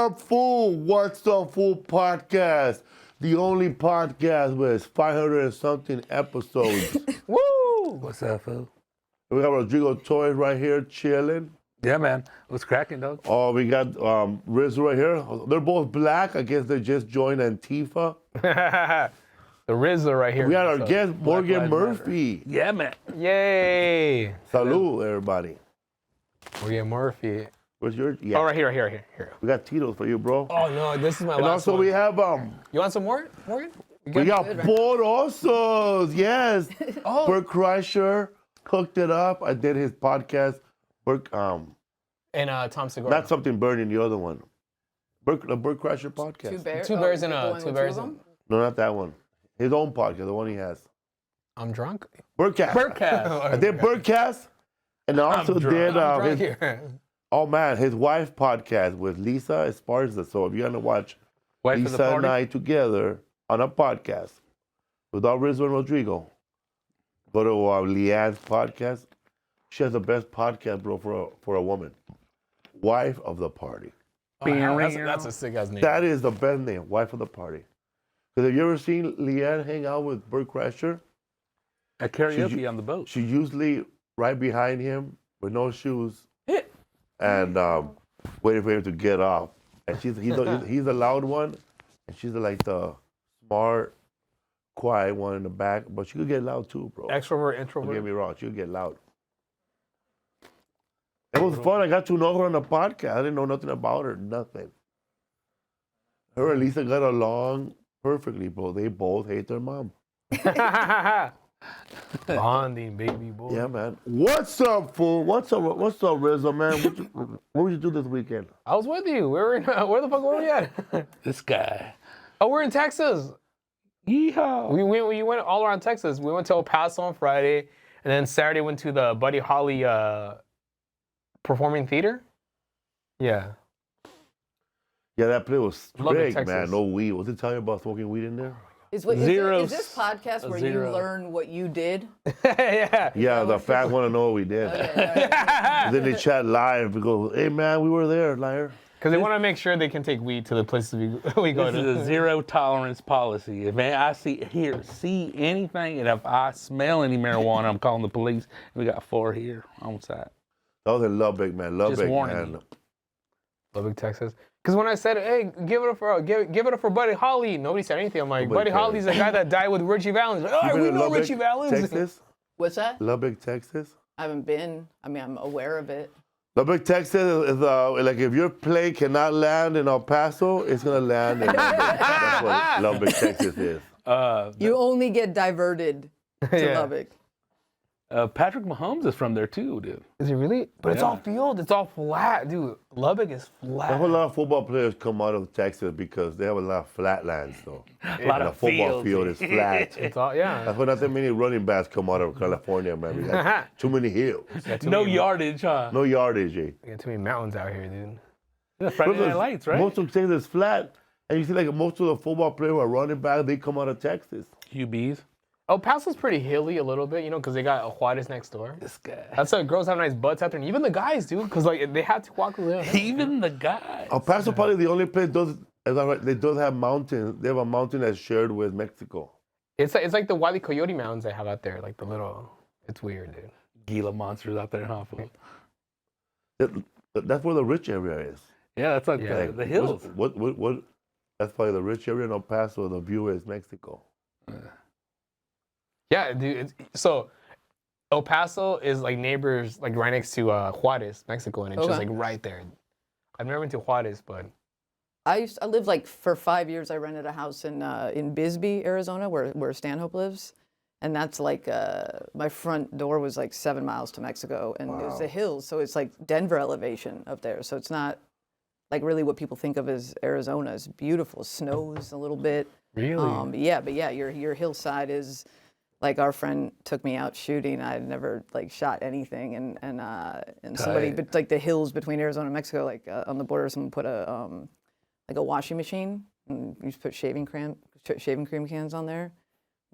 up, fool? What's up, fool podcast? The only podcast with 500 and something episodes. Woo! What's up, fool? We got Rodrigo Torres right here chilling. Yeah, man. What's cracking, dog? Oh, we got Rizzo right here. They're both black. I guess they just joined Antifa. The Rizzo right here. We got our guest, Morgan Murphy. Yeah, man. Yay! Salud, everybody. Morgan Murphy. Where's yours? Yeah. Oh, right here. We got Tito's for you, bro. Oh, no, this is my And last also one. we have You want some more, Morgan? we got Porosos. Yes. Oh. Bert Kreischer cooked it up. I did his podcast. Bert, And Tom Segura. not something burning, the other one. The Bert Kreischer podcast. Two bears and two bears. No, not that one. His own podcast, the one he has. I'm drunk. Bertcast. Birdcast. I did Bertcast, and I also did I'm drunk his, here. oh man, his wife podcast with Lisa Esparza. So if you're gonna watch Wife of the Lisa and party? I together on a podcast without Rizzo and Rodrigo, go to Leanne's podcast. She has the best podcast, bro, for a woman. Wife of the party. Oh, that's a sick ass name. That is the best name, wife of the party. Because have you ever seen Leanne hang out with Bert Kreischer? At karaoke on the boat. She's usually right behind him with no shoes and waiting for him to get off. And he's the loud one, and she's like the smart, quiet one in the back. But she could get loud too, bro. Extrovert, Don't introvert. get me wrong, she could get loud. It was fun. I got to know her on the podcast. I didn't know nothing about her, nothing. Her and Lisa got along perfectly, bro. They both hate their mom. Bonding, baby boy. Yeah, man. What's up, fool? What's up, Rizzo, man? What would you do this weekend? I was with you. Where the fuck were we at? This guy. Oh, we're in Texas. Yeehaw. We went all around Texas. We went to El Paso on Friday, and then Saturday went to the Buddy Holly performing theater. Yeah. Yeah, that place was Lubbock, strict, man. Texas. No weed. Was it telling you about smoking weed in there? Is Zero. this podcast where Zero. you learn what you did? Yeah. Yeah, the fat want to know what we did. And then they chat live. We go, hey, man, we were there, liar. Because they want to make sure they can take weed to the places we go This to. is a zero tolerance policy. If I see anything, and if I smell any marijuana, I'm calling the police. We got 4 here on site. That was in Lubbock, man. Lubbock, warning man. you. Lubbock, Texas. Because when I said, hey, give it up for Buddy Holly, nobody said anything. I'm like, Buddy Holly's the guy that died with Richie Valens. Like, You oh, been we to know Lubbock, Richie Valens. Texas? What's that? Lubbock, Texas? I haven't been. I mean, I'm aware of it. Lubbock, Texas is like if your plane cannot land in El Paso, it's going to land in Lubbock. That's what Lubbock, Texas is. You only get diverted to Yeah. Lubbock. Patrick Mahomes is from there too, dude. Is it really? But it's Yeah. all field. It's all flat, dude. Lubbock is A flat. whole lot of football players come out of Texas because they have a lot of flat lands, though. A lot And of the football fields. field is flat. It's all, yeah. That's why not that many running backs come out of California, man. We got too many hills. No yardage, huh? No yardage, eh? We got too many mountains out here, dude. Yeah, Friday Night Lights, right? Most of Texas is flat. And you see like most of the football players who are running back, they come out of Texas. QBs. El Paso's pretty hilly a little bit, because they got Juarez next door. This guy. That's why girls have nice butts out there. And even the guys, dude, because like they have to walk the hill. Even the guy. El Paso probably the only place they does have mountains. They have a mountain that's shared with Mexico. It's like the Wile E. Coyote mountains they have out there, like the little. It's weird, dude. Gila monsters out there, huh? fool? That's where the rich area is. Yeah, that's like Yeah. the hills. What? That's probably the rich area in El Paso. The view is Mexico. Yeah, dude. So El Paso is like neighbors, like right next to Juarez, Mexico, and it's just Okay. like right there. I've never been to Juarez, but I lived like for 5 years. I rented a house in Bisbee, Arizona, where Stanhope lives, and that's like my front door was like 7 miles to Mexico, and it was the hills, so it's like Denver elevation up there. So it's not like really what people think of as Arizona. It's beautiful, snows a little bit. really, But yeah, your hillside is like our friend took me out shooting. I had never like shot anything, and somebody, but like the hills between Arizona and Mexico, like on the border, someone put a like a washing machine, and you just put shaving cream cans on there,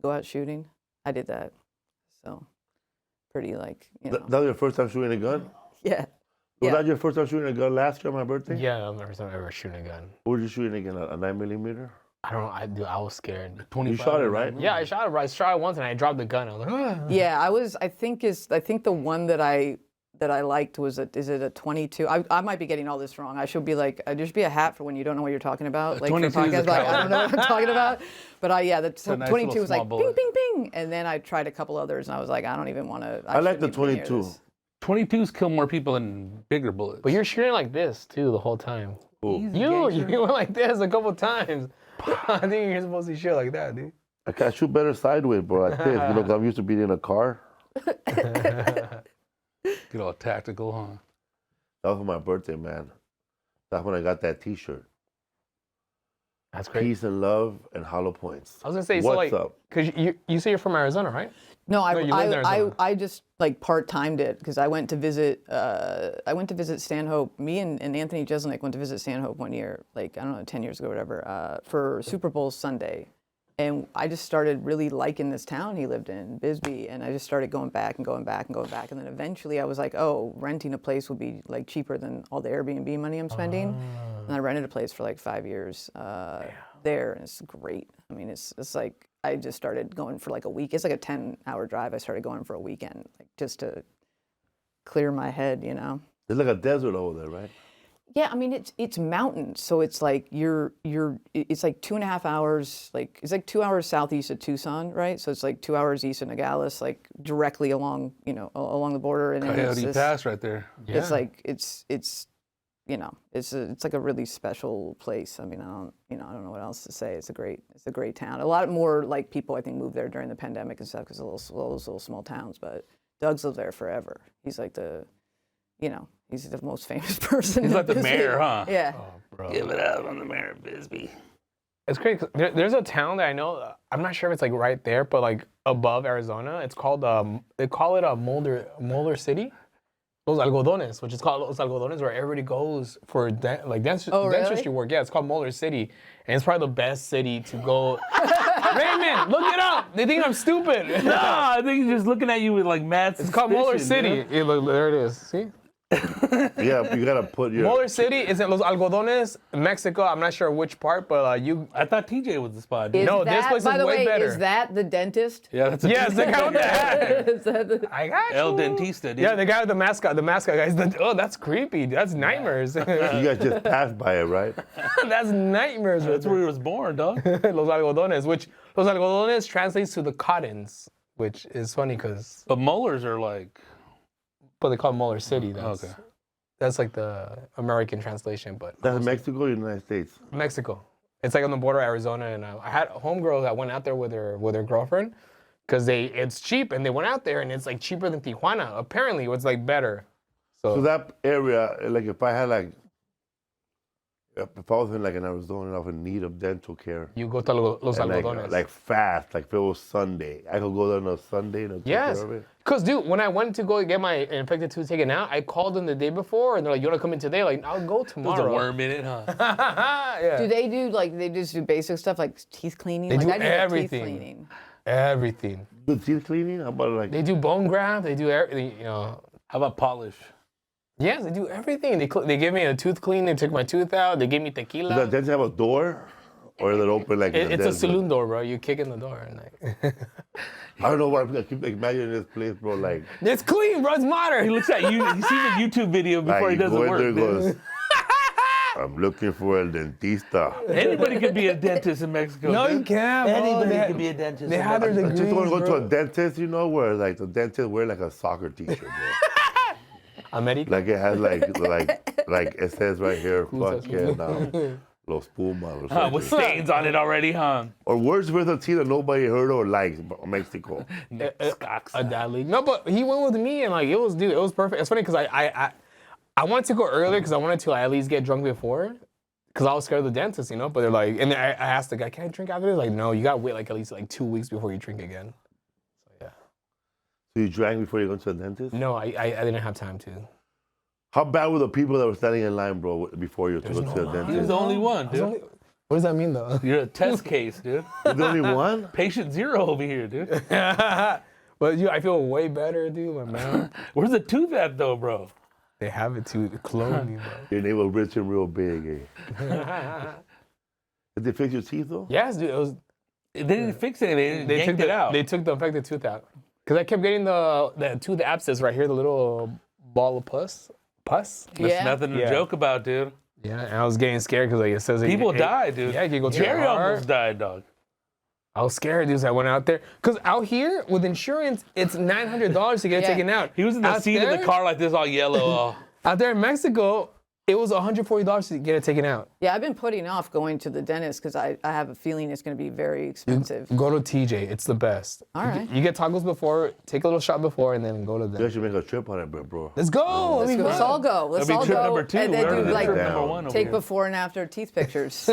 go out shooting. I did that, so pretty like That was your first time shooting a gun? yeah. Was that your first time shooting a gun last year on my birthday? Yeah, that was the first time I ever shooting a gun. What were you shooting again? A 9mm? I don't know. I was scared. 25 You shot it, right? Yeah, I shot it. I shot it once and I dropped the gun. I was like, "Ugh." Yeah, I think the one that I liked was is it a 22? I might be getting all this wrong. I should be like, there should be a hat for when you don't know what you're talking about. Like for 22 is a podcasts, like, I caliber. don't know what I'm talking about. But the nice 22 little was like small ping, bullet. ping, ping. And then I tried a couple others and I was like, I don't even want to. I like the 22. 22s kill more people than bigger bullets. But you're shooting like this too the whole time. Cool. You went like this a couple times. I think you're supposed to shoot like that, dude. I can't shoot better sideways, bro, like this. You know, 'cause I'm used to being in a car. Get all tactical, huh? That was for my birthday, man. That's when I got that T-shirt. That's great. Peace and love and hollow points. I was gonna say, What's so like, up? cause you say you're from Arizona, right? No, you lived in Arizona. I just like part-timed it because I went to visit Stanhope. Me and Anthony Jeselnik went to visit Stanhope one year, like, I don't know, 10 years ago or whatever, for Super Bowl Sunday. And I just started really liking this town he lived in, Bisbee, and I just started going back and going back and going back. And then eventually I was like, oh, renting a place would be like cheaper than all the Airbnb money I'm spending. And I rented a place for like 5 years there, and it's great. I mean, it's like, I just started going for like a week. It's like a 10-hour drive. I started going for a weekend, like just to clear my head, you know? It's like a desert over there, right? Yeah, I mean, it's mountains, so it's like it's like 2.5 hours, like it's like 2 hours southeast of Tucson, right? So it's like 2 hours east of Nogales, like directly along, along the border. And then Coyote Pass right there. Yeah. it's like it's like a really special place. I mean, I don't know what else to say. It's a great town. A lot more like people I think moved there during the pandemic and stuff because those little small towns. But Doug's lived there forever. He's like he's the most famous person. He's in like the Bisbee. mayor, huh? Yeah. Oh, bro. Give it up on the mayor of Bisbee. It's great. 'Cause there's a town that I know. I'm not sure if it's like right there, but like above Arizona, it's called they call it a Molder City. Los Algodones, which is called Los Algodones, where everybody goes for dentistry work. Yeah, it's called Molder City, and it's probably the best city to go. Raymond, look it up. They think I'm stupid. No, I think he's just looking at you with like mad It's called Molder suspicion, City. Look, there it is. See? Yeah, you gotta put your. Molder City is in Los Algodones, Mexico. I'm not sure which part, but I thought TJ was the spot. Dude. No, this place is by the way way, better. Is that the dentist? Yeah, that's a Yes, the guy with the hat. Is that the- I got you. El Dentista, dude. Yeah, the guy with the mascot. The mascot guy. That's creepy. That's nightmares. You guys just passed by it, right? That's nightmares. That's where he was born, dog. Los Algodones, which Los Algodones translates to the cottons, which is funny because, But molars are like. but they call it Molder City. Okay. That's like the American translation, but That's Mexico or United States? Mexico. It's like on the border of Arizona, and I had a homegirl that went out there with her girlfriend, because it's cheap, and they went out there, and it's like cheaper than Tijuana. Apparently, it's like better. So that area, like if I had if I was in like in Arizona and I was in need of dental care, You go to Los and Algodones. like fast, like if it was Sunday, I could go there on a Sunday and take Yes. care of it. Because, dude, when I went to go get my infected tooth taken out, I called them the day before, and they're like, you want to come in today? Like, I'll go There's tomorrow. a worm in it, huh? Yeah. Do they do they just do basic stuff like teeth cleaning? They like do I need like, everything. teeth cleaning. Everything. The teeth cleaning? How about like? They do bone graft. They do everything, How about polish? Yes, they do everything. They give me a tooth clean. They took my tooth out. They give me Does tequila. the dentist have a door? Or is it open like in the It's a desert? saloon door, bro. You kick in the door. And like, I don't know why I keep imagining this place, bro. Like, it's clean, bro. It's modern. He looks at you. He sees a YouTube video before he you does the go in work. there and dude. goes, I'm looking for a dentista. Anybody could be a dentist in Mexico. No, dude. you can't, bro. Anybody could be a dentist. They in have their Mexico. I degrees, just want to go bro. to a dentist, where like the dentist wear like a soccer t-shirt, bro. America. Like it has like it says right here, fucking Los Pumas or something. With stains on it already, huh? Or words with a T that nobody heard or likes, Mexico. A dad league. No, but he went with me, and like it was perfect. It's funny because I wanted to go earlier because I wanted to at least get drunk before, because I was scared of the dentist, But they're like, and I asked the guy, can I drink after this? Like, no, you gotta wait like at least like 2 weeks before you drink again. So yeah. So you drank before you went to the dentist? No, I didn't have time to. How bad were the people that were standing in line, bro, before you to go to the He was dentist? the only one, dude. What does that mean though? You're a test case, dude. You're the only one? Patient zero over here, dude. But I feel way better, dude. My mouth. Where's the tooth at, though, bro? They have it to clone me, bro. Your name was rich and real big, eh? Did they fix your teeth, though? Yes, dude. It was. They didn't fix it. They Took yanked it out. They took the infected tooth out. Because I kept getting the tooth abscess right here, the little ball of pus. That's Yeah. nothing to Yeah. joke about, dude. Yeah, and I was getting scared because like, it says People die, dude. Yeah, you can go to your Jerry heart. almost died, dog. I was scared, dude. So I went out there. Because out here, with insurance, it's $900 to get it Yeah. taken out. He was in the Out seat of there- the car like this, all yellow. Out there in Mexico, it was $140 to get it taken out. Yeah, I've been putting off going to the dentist because I have a feeling it's going to be very expensive. Go to TJ. It's the best. All right. You get tacos before, take a little shot before, and then go to You them. should make a trip on it, bro. Let's go. Let me Let's all go. Let's That'd all be trip go. number 2. And then We're do on like trip number 1 over take here. before and after teeth pictures.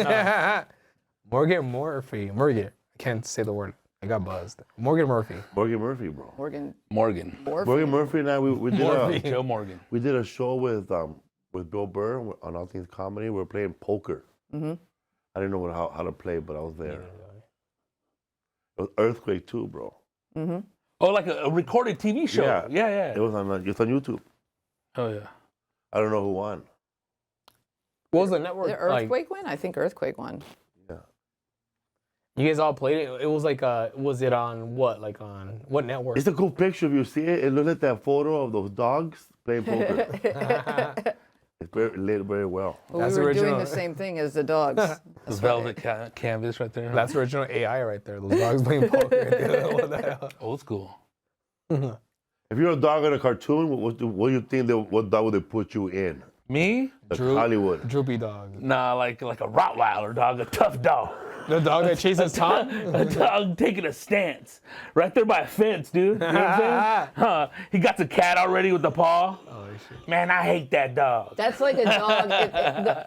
Morgan Murphy. I can't say the word. I got buzzed. Morgan Murphy. Morgan Murphy, bro. Morgan. Morgan. Morgan Murphy and I, we did Joe Morgan. we did a show with Bill Burr on All Things Comedy. We were playing poker. Mm-hmm. I didn't know how to play, but I was there. It was Earthquake too, bro. Mm-hmm. Oh, like a recorded TV show. Yeah. Yeah. It was it's on YouTube. Oh, yeah. I don't know who won. What was the network? The Earthquake win? I think Earthquake won. Yeah. You guys all played it. It was like, was it on what? Like on what network? It's a cool picture if you see it. It looks like that photo of those dogs playing poker. It's lit very well. Well, That's we were doing original. the same thing as the dogs. The That's velvet right. canvas right there. That's original AI right there. Those dogs playing poker. What the hell? old school. If you're a dog in a cartoon, what do you think what dog would they put you in? Me? Like Hollywood. Droopy dog. Nah, like a Rottweiler dog, a tough dog. The dog that chases Tom? A dog taking a stance right there by a fence, dude. You know what I'm saying? Huh. He got the cat already with the paw. Oh, shit. Man, I hate that dog. That's like a dog.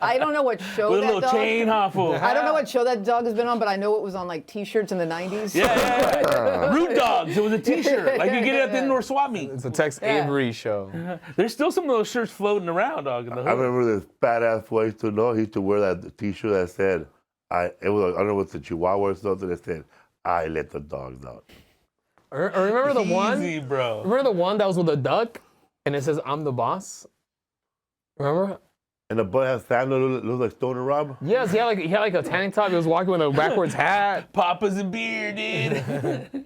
I don't know what show With a that little dog. chain, huh, fool? I don't know what show that dog has been on, but I know it was on like T-shirts in the '90s. Yeah. Root Dogs. It was a T-shirt. Like you get it at the indoor swap meet. It's a Tex Yeah. Avery show. There's still some of those shirts floating around, dog, in the I hood. remember this badass boy used to know. He used to wear that T-shirt that said, I don't know what's the Chihuahua or something that said, I let the dogs out. Or remember the one? Easy, bro. Remember the one that was with a duck and it says I'm the boss? Remember? And the butt has sandals, looks like Stoner Rob. Yes, he had like a tank top. He was walking with a backwards hat. Papa's and beer, dude.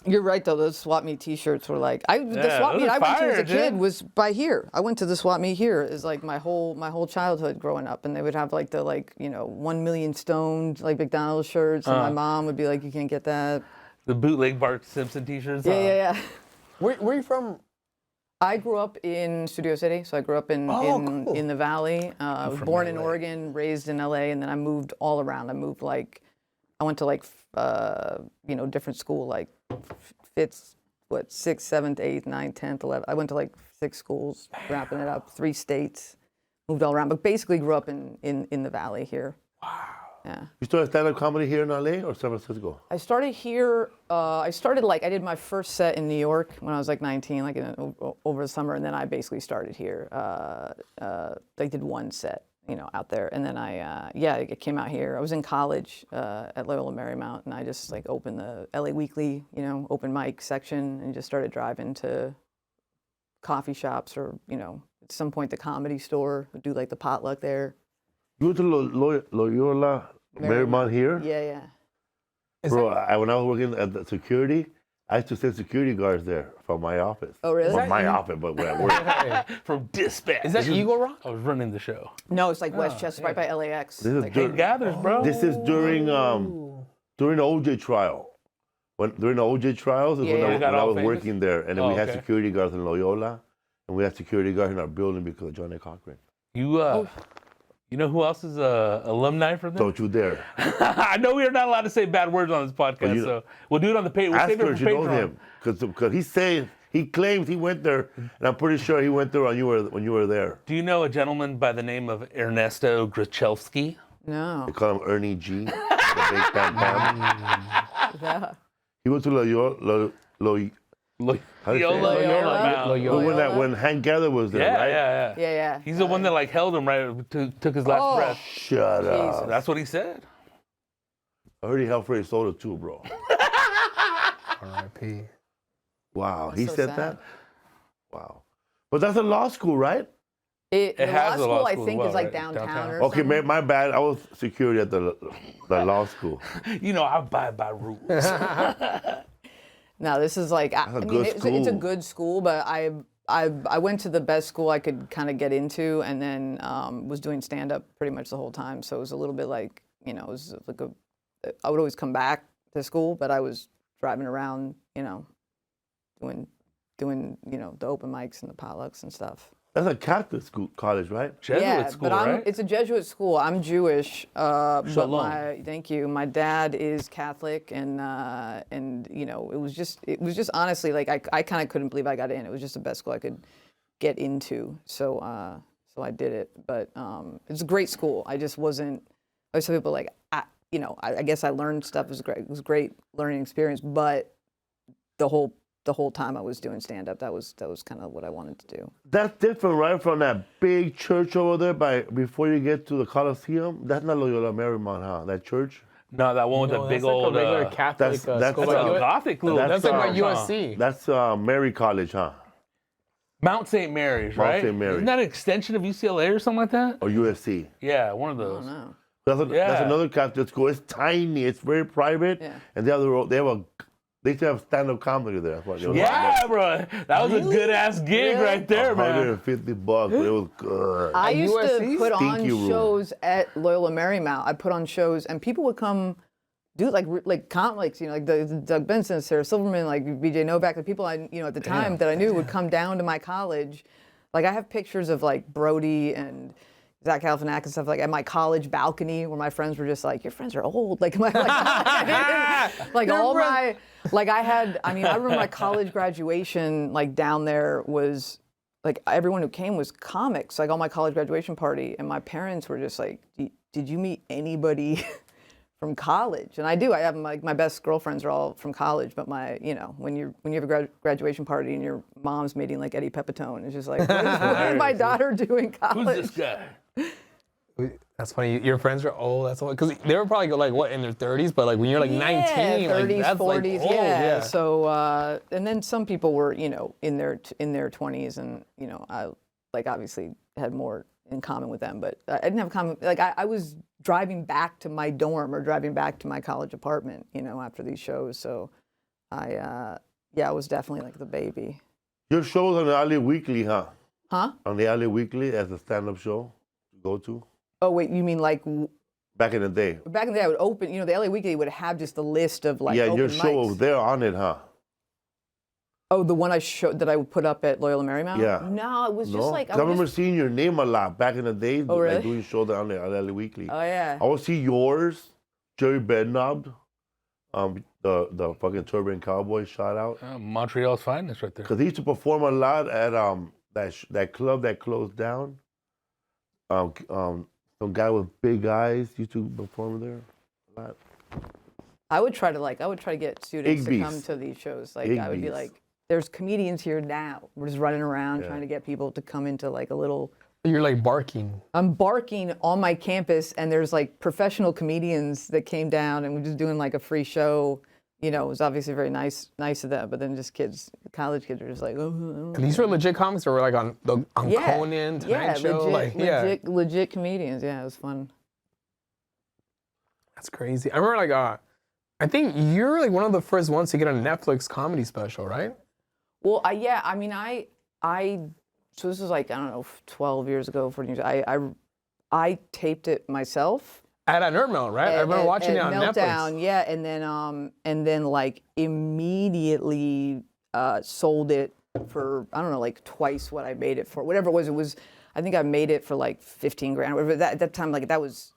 You're right though. Those swap meet T-shirts were like the Yeah, swap those meet are I went to as fire, a kid dude. was by here. I went to the swap meet here. Is like my whole childhood growing up, and they would have like the 1 million stoned like McDonald's shirts, and my mom would be like, you can't get that. The bootleg Bart Simpson T-shirts. Yeah. Where are you from? I grew up in Studio City, so I grew up in cool. in the Valley. I was from born in LA. Oregon, raised in LA, and then I moved all around. I went to different school like Fitz, 6th, 7th, 8th, 9th, 10th, 11th. I went to like 6 schools, wrapping it up, 3 states, moved all around, but basically grew up in the Valley here. Wow. Yeah. You started stand-up comedy here in LA or San Francisco? I started here. I did my first set in New York when I was like 19, over the summer, and then I basically started here. I did one set, out there, and then I came out here. I was in college at Loyola Marymount, and I just like opened the LA Weekly, open mic section, and just started driving to coffee shops or at some point the Comedy Store. Would do like the potluck there. You went to Loyola Marymount here? Yeah. Bro, when I was working at the security, I used to send security guards there from my office. Oh, really? From my office, but where I work. From Dispatch. Is that Eagle Rock? I was running the show. No, it's like Westchester, right by LAX. This is Like, dur- It gathers, bro. This is during the OJ trial. During the OJ trials is Yeah, when yeah. I, You got when I all was famous? working there, and then Oh, we had okay. security guards in Loyola, and we had security guards in our building because of Johnny Cochran. You know who else is a alumni from there? Don't you dare! I know we are not allowed to say bad words on this podcast, you- so we'll do it on the page. We'll Ask save her it if for she knows Patreon. him, because he claims he went there, and I'm pretty sure he went there when you were there. Do you know a gentleman by the name of Ernesto Grachelski? No. They call him Ernie G. the big Bam Bam. Yeah. He went to Loyola. How do you say it? Loyola. Loyola. When Hank Gather was there, Yeah, right? yeah. Yeah. He's the one that like held him right, took his last Oh. breath. Shut up. Jesus. That's what he said. I heard he helped Freddie Soda too, bro. R.I.P. Wow, That's he so said sad. that? Wow. But that's a law school, right? The law has a school, law I school think, as well, is like right? downtown or Okay, something. my bad. I was security at the law school. You know, I abide by rules. No, this is like, I a mean, good it's a school. good school, but I went to the best school I could kind of get into, and then was doing stand-up pretty much the whole time. So it was a little bit like, you know, it was like I would always come back to school, but I was driving around, you know, doing, you know, the open mics and the potlucks and stuff. That's a Catholic school, college, right? Jesuit school, but right? it's a Jesuit school. I'm Jewish. But Shalom. thank you. My dad is Catholic, and you know, it was just honestly like I kind of couldn't believe I got in. It was just the best school I could get into. So I did it. But it's a great school. I just wasn't. I always tell people like I guess I learned stuff. It was great. It was a great learning experience. But the whole time I was doing stand up, that was kind of what I wanted to do. That's different, right? From that big church over there before you get to the Coliseum. That's not Loyola Marymount, huh? That church? No, that one with the big that's old. like a regular Catholic that's school. That's Like a Gothic little. that's like my church, huh? USC. That's Mary College, huh? Mount St. Mary's, Mount right? St. Mary's. Isn't that an extension of UCLA or something like that? Or USC. Yeah, one of I those. don't know. That's Yeah. another Catholic school. It's tiny. It's very private. Yeah. And they used to have stand-up comedy there. That's what they Yeah, bro. That was a good ass gig Really? right there, man. $150, but it was good. I used to USC? put on Stinky room. shows at Loyola Marymount. I'd put on shows, and people would come do like comics, you know, like the Doug Benson, Sarah Silverman, like BJ Novak, the people I, you know, at the time that I knew would come down to my college. Like I have pictures of like Brody and Zach Galifianakis and stuff like at my college balcony where my friends were just like, your friends are old. Like my like all my like I remember my college graduation like down there was like everyone who came was comics, like all my college graduation party, and my parents were just like, did you meet anybody from college? And I do. I have my best girlfriends are all from college, but when you have a graduation party and your mom's meeting like Eddie Pepitone, it's just like, what is my daughter doing in college? Who's this guy? That's funny. Your friends are old. That's all because they were probably like what in their 30s, but like when you're like 19, 30s, like that's 40s, like old. yeah. So and then some people were, you know, in their 20s, and you know, I like obviously had more in common with them, but I didn't have common. Like I was driving back to my dorm or driving back to my college apartment, you know, after these shows. So I was definitely like the baby. Your show's on the LA Weekly, huh? Huh? On the LA Weekly as a stand-up show to go to? Oh wait, you mean like Back in the day. back in the day? I would open, you know, the LA Weekly would have just a list of like Yeah, open your show mics. was there on it, huh? Oh, the one I showed that I would put up at Loyola Marymount? Yeah. No, it was No? just like 'Cause I remember seeing your name a lot back in the day, Oh, really? like doing shows on the LA Weekly. Oh yeah. I would see yours, Jerry Bednob, the fucking Turban Cowboy shout out. Montreal's finest right there. Because he used to perform a lot at that club that closed down. Some guy with big eyes used to perform there a lot. I would try to get students to come Igby's. to these shows. Like I would be Igby's. like, there's comedians here now. We're just running around Yeah. trying to get people to come into like a little. You're like barking. I'm barking on my campus, and there's like professional comedians that came down, and we're just doing like a free show. You know, it was obviously very nice of them, but then just college kids are just like, oh. And these were legit comics that were like on Conan, Tonight Show. Legit comedians. Yeah, it was fun. That's crazy. I remember like I think you're like one of the first ones to get a Netflix comedy special, right? Well, so this was like, I don't know, 12 years ago, 14 years ago. I taped it myself. At Nerd Melt, right? I remember watching it on Meltdown, Netflix. yeah, and then like immediately sold it for, I don't know, like twice what I made it for. Whatever it was, I think I made it for like 15 grand. Whatever. At that time, like it was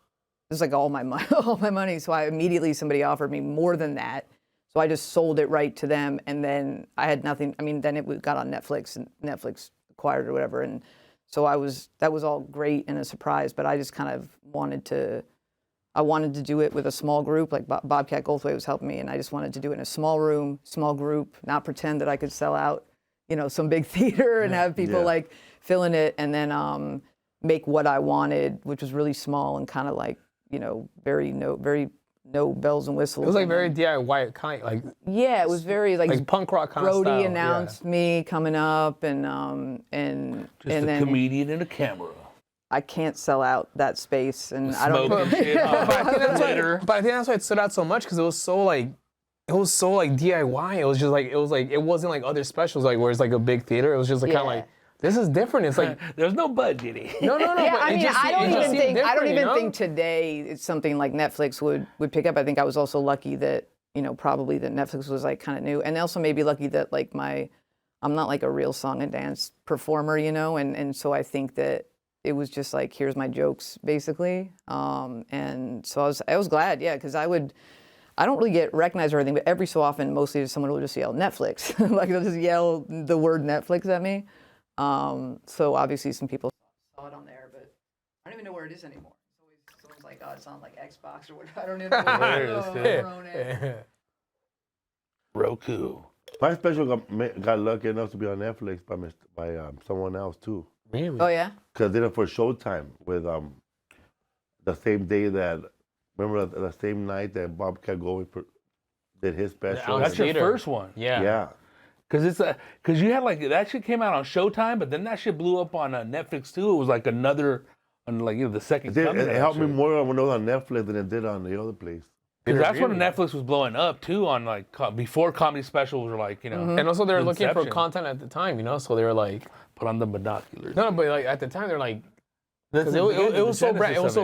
like all my money. So somebody offered me more than that. So I just sold it right to them, and then I had nothing. I mean, then it got on Netflix, and Netflix acquired it or whatever, and so that was all great and a surprise. But I just kind of wanted to do it with a small group. Like Bobcat Goldthwait was helping me, and I just wanted to do it in a small room, small group, not pretend that I could sell out, you know, some big theater and have people like filling it, and then make what I wanted, which was really small and kind of like, you know, very no bells and whistles. It was like and very then- DIY kind, like yeah, it was very like punk rock kind of style. Brody yeah. announced me coming up, and Just a then comedian and a camera. I can't sell out that space, and I don't. Smoking Even, shit. But I think that's Later. why. But I think that's why it stood out so much because it was so like DIY. It was just like it wasn't like other specials like where it's like a big theater. It was just like kind of Yeah. like this is different. It's like There's no budget. no. Yeah, but I it mean, just- I don't it just even seemed think different, you know? think today it's something like Netflix would pick up. I think I was also lucky that probably that Netflix was like kind of new, and also maybe lucky that like I'm not like a real song and dance performer, and so I think that it was just like here's my jokes basically, and so I was glad, yeah, because I don't really get recognized or anything, but every so often, mostly someone will just yell Netflix, like they'll just yell the word Netflix at me. So obviously some people saw it on there, but I don't even know where it is anymore. It's always someone's like, oh, it's on like Xbox or whatever. I don't even know where it is. Roku. My special got lucky enough to be on Netflix by someone else too. Really? Oh yeah. Because I did it for Showtime with the same day that, remember the same night that Bobcat Golding did his special. Alex That's your Theater. first one. Yeah. Yeah. Because you had like that shit came out on Showtime, but then that shit blew up on Netflix too. It was like another, on like the second. It helped me more when it was on Netflix than it did on the other place. Because that's when Netflix was blowing up too. On like before comedy specials were like And also they were looking for Inception. content at the time, so they were like, put on the binoculars. no, but like at the time they're like, That's because it was so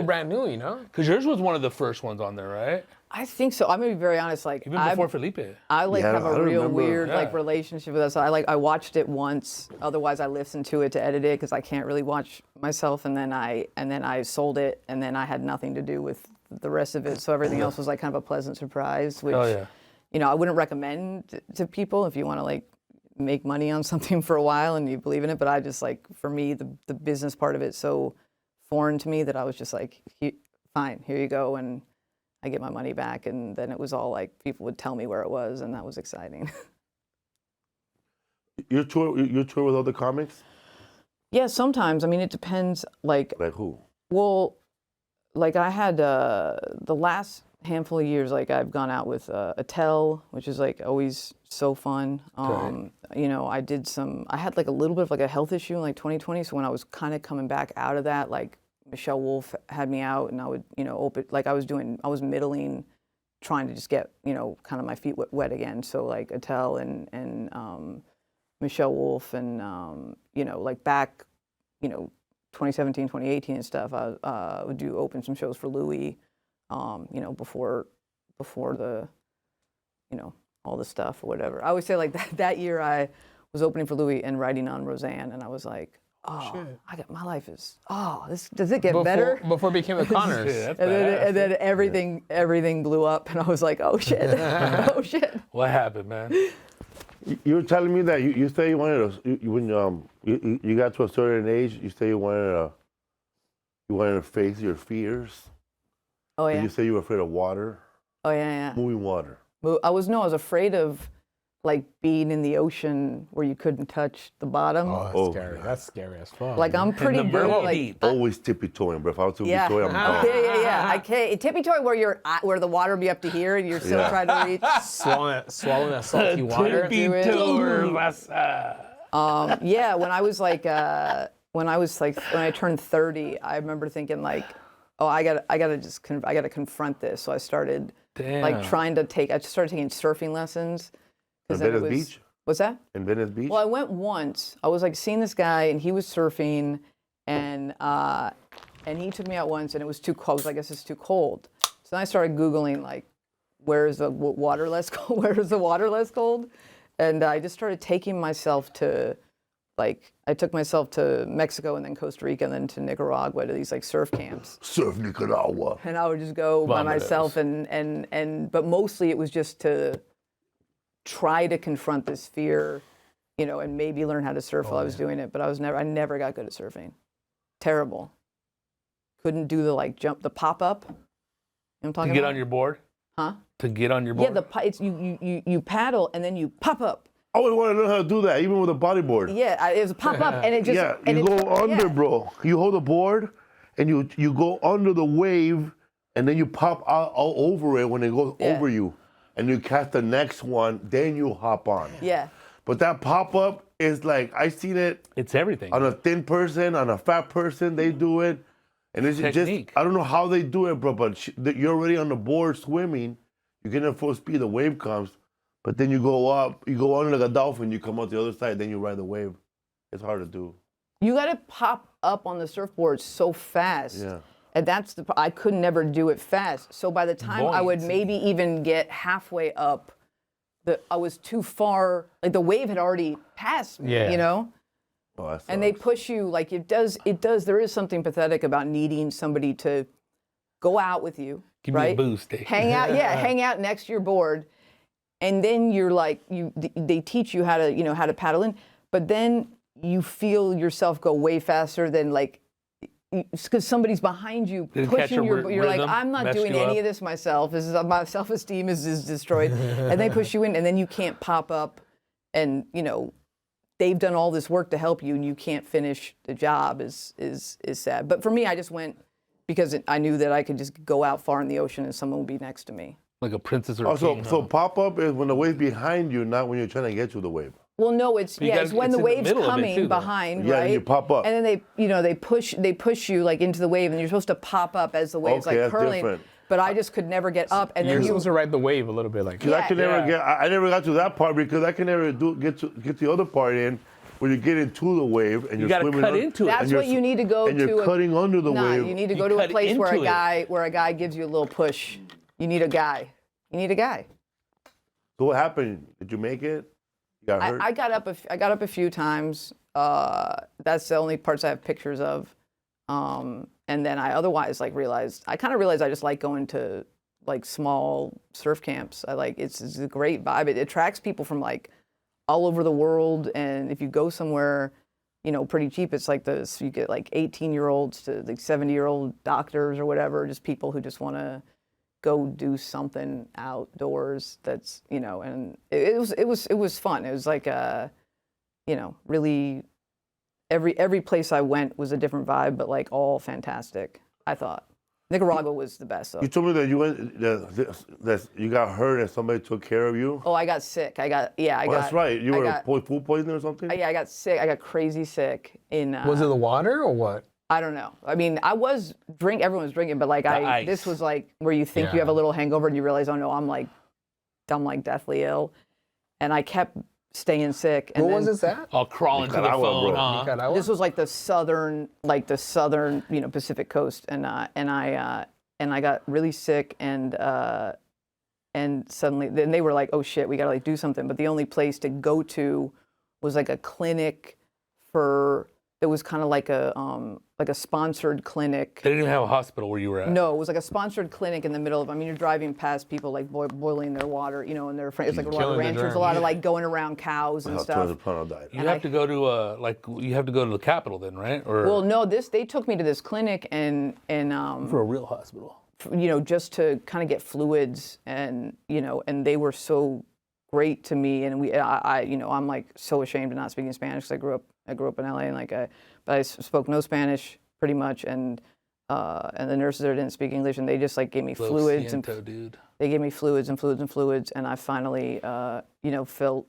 brand new, Because yours was one of the first ones on there, right? I think so. I'm gonna be very honest. Like Even before Felipe. I like Yeah, have I a don't real remember. weird like Yeah. relationship with us. I watched it once. Otherwise, I listened to it to edit it because I can't really watch myself. And then I sold it, and then I had nothing to do with the rest of it. So everything else was like kind of a pleasant surprise. Which, Oh yeah. I wouldn't recommend to people if you want to like make money on something for a while and you believe in it. But I just like, for me, the business part of it so foreign to me that I was just like, fine, here you go, and I get my money back. And then it was all like people would tell me where it was, and that was exciting. You tour with other comics? Yeah, sometimes. I mean, it depends. Like, Like who? well, like I had the last handful of years, like I've gone out with Attell, which is like always so fun. I had like a little bit of like a health issue in like 2020. So when I was kind of coming back out of that, like Michelle Wolf had me out, and I would, open, like I was middling, trying to just get, kind of my feet wet again. So like Attell and Michelle Wolf and, like back, 2017, 2018 and stuff, I would open some shows for Louis, before the, all the stuff or whatever. I always say like that year I was opening for Louis and writing on Roseanne, and I was like, my life is, does it get better? Before it became the Connors. Yeah, that's And badass. then everything blew up, and I was like, oh shit, oh shit. What happened, man? You were telling me that you say you wanted to, when you got to a certain age, you say you wanted to face your fears. Oh And yeah. you say you were afraid of water, Oh yeah, moving water. yeah. I was afraid of like being in the ocean where you couldn't touch the bottom. Oh, that's Oh. scary. That's scary as fuck. Like I'm pretty the good. mermaid Like deep. Always tippy-toeing, but if I was yeah, tippy-toeing, I'm gone. yeah. I can't tippy-toe where the water be up to here and you're still Yeah. trying to reach. swallowing that salty water. do it. Yeah, when I turned 30, I remember thinking like, oh, I gotta confront this. So I started like I just started taking surfing lessons. 'Cause In then it Venice was- Beach? What's that? In Venice Beach? Well, I went once. I was like seeing this guy, and he was surfing, and he took me out once, and it was too cold. I guess it's too cold. So then I started Googling like, where is the water less cold? Where is the water less cold? And I just started taking myself to, like, I took myself to Mexico and then Costa Rica and then to Nicaragua to these like surf camps. Surf Nicaragua. And I would just go by Vomitos. myself, but mostly it was just to try to confront this fear, and maybe learn how to surf while I was doing it. But I never got good at surfing. Terrible. Couldn't do the pop up. You know what I'm talking To get about? on your board? Huh? To get on your Yeah, board? it's you paddle and then you pop up. I always want to learn how to do that, even with a bodyboard. Yeah, it was a pop up and it just You go under, yeah. bro. You hold the board, and you go under the wave, and then you pop out all over it when it goes Yeah. over you, and you catch the next one, then you hop on. Yeah. But that pop up is like, I seen it It's everything. on a thin person, on a fat person, they do it. And it's Technique. just, I don't know how they do it, bro, but you're already on the board swimming, you're getting at full speed, the wave comes, but then you go up, you go on like a dolphin, you come out the other side, then you ride the wave. It's hard to do. You got to pop up on the surfboard so fast. Yeah. And that's I could never do it fast. So by the time I would Buoyancy. maybe even get halfway up, I was too far, like the wave had already passed me, Yeah. you know? Oh, that And they sucks. push you, like it does, there is something pathetic about needing somebody to go out with you, Give me a right? boost. Hang out, hang out next to your board. And then you're like, they teach you how to, how to paddle in, but then you feel yourself go way faster than like, because somebody's behind you Didn't catch pushing your you're like, rhythm, I'm not messed doing you any up. of this myself. This is my self-esteem is destroyed. And they push you in, and then you can't pop up, and they've done all this work to help you, and you can't finish the job is sad. But for me, I just went because I knew that I could just go out far in the ocean and someone would be next to me. Like a princess or a Also, king. so huh? pop up is when the wave's behind you, not when you're trying to get to the wave. Well, no, it's you yeah, gotta- it's when it's the in the wave's middle of it, coming too, though. behind, Yeah, right? and you pop up. And then they push you like into the wave, and you're supposed to pop up as the wave's Okay, like that's curling. different. But I just could never get up, and You're then you supposed to ride the wave a little bit like. Because I could never Yeah. get, I never got to that part because I can never get the other part in where you get into the wave and you're gotta swimming. cut into it. That's and you're what you need to go and to. you're cutting under the Nah, wave. you need to You go to a cut place where into a guy gives you a little push. You need a guy. You need a guy. So what happened? Did you make it? You got hurt? I got up a few times. That's the only parts I have pictures of. And then I otherwise realized I just like going to like small surf camps. It's a great vibe. It attracts people from like all over the world. And if you go somewhere, pretty cheap, it's like this. You get like 18-year-olds to like 70-year-old doctors or whatever, just people who just want to go do something outdoors. That's and it was fun. It was like really every place I went was a different vibe, but like all fantastic. I thought Nicaragua was the best though. You told me that you went that you got hurt and somebody took care of you. Oh, I got sick. I got That's right. You I were got- food poisoning or something. I got sick. I got crazy sick in. Was it the water or what? I don't know. I mean, everyone was drinking, but like ice. this was like where you think you Yeah. have a little hangover and you realize, oh no, I'm like deathly ill, and I kept staying sick. And What then, was this at? I'll crawl into the Nicaragua, phone, bro. huh? Nicaragua? This was like the southern, Pacific coast, and I got really sick, and suddenly then they were like, oh shit, we gotta like do something. But the only place to go to was like a clinic it was kind of like a sponsored clinic. They didn't even have a hospital where you were at. No, it was like a sponsored clinic in the middle of. I mean, you're driving past people like boiling their water, and they're it's like a lot of Killing the ranchers, a germs. lot of like going around cows and stuff. 200 pounds died. You have to go to you have to go to the capital then, right? Or Well, no, they took me to this clinic and for a real hospital. just to kind of get fluids, and and they were so great to me, and I'm like so ashamed of not speaking Spanish because I grew up in LA, and but I spoke no Spanish pretty much, and the nurses there didn't speak English, and they just like gave me Lo fluids siento, dude. they gave me fluids and fluids and fluids, and I finally felt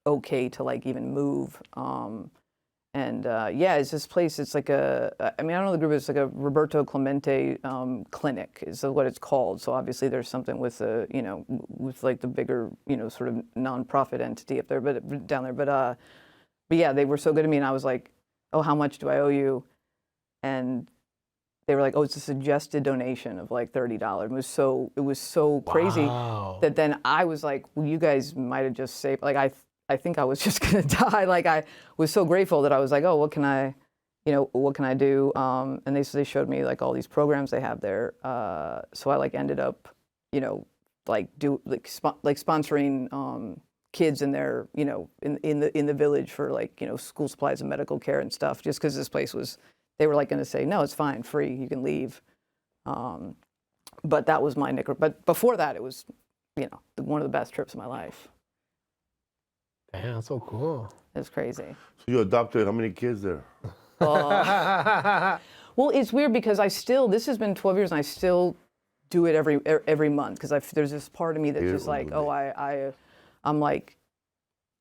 okay to like even move. It's this place. It's like I don't know the group. It's like a Roberto Clemente clinic is what it's called. So obviously there's something with with like the bigger sort of nonprofit entity up there, but down there. But yeah, they were so good to me, and I was like, oh, how much do I owe you? And they were like, oh, it's a suggested donation of like $30. It was so crazy Wow. that then I was like, well, you guys might have just saved. Like I think I was just gonna die. Like I was so grateful that I was like, oh, what can I do? And they showed me like all these programs they have there. So I like ended up, sponsoring kids in their, in the village for like school supplies and medical care and stuff. Just because this place was, they were like going to say, no, it's fine, free, you can leave. But that was my But before that, it was, one of the best trips of my life. Damn, that's so cool. It was crazy. So you adopted how many kids there? Well, it's weird because this has been 12 years and I still do it every month because there's this part of me that's just like, oh, I'm like,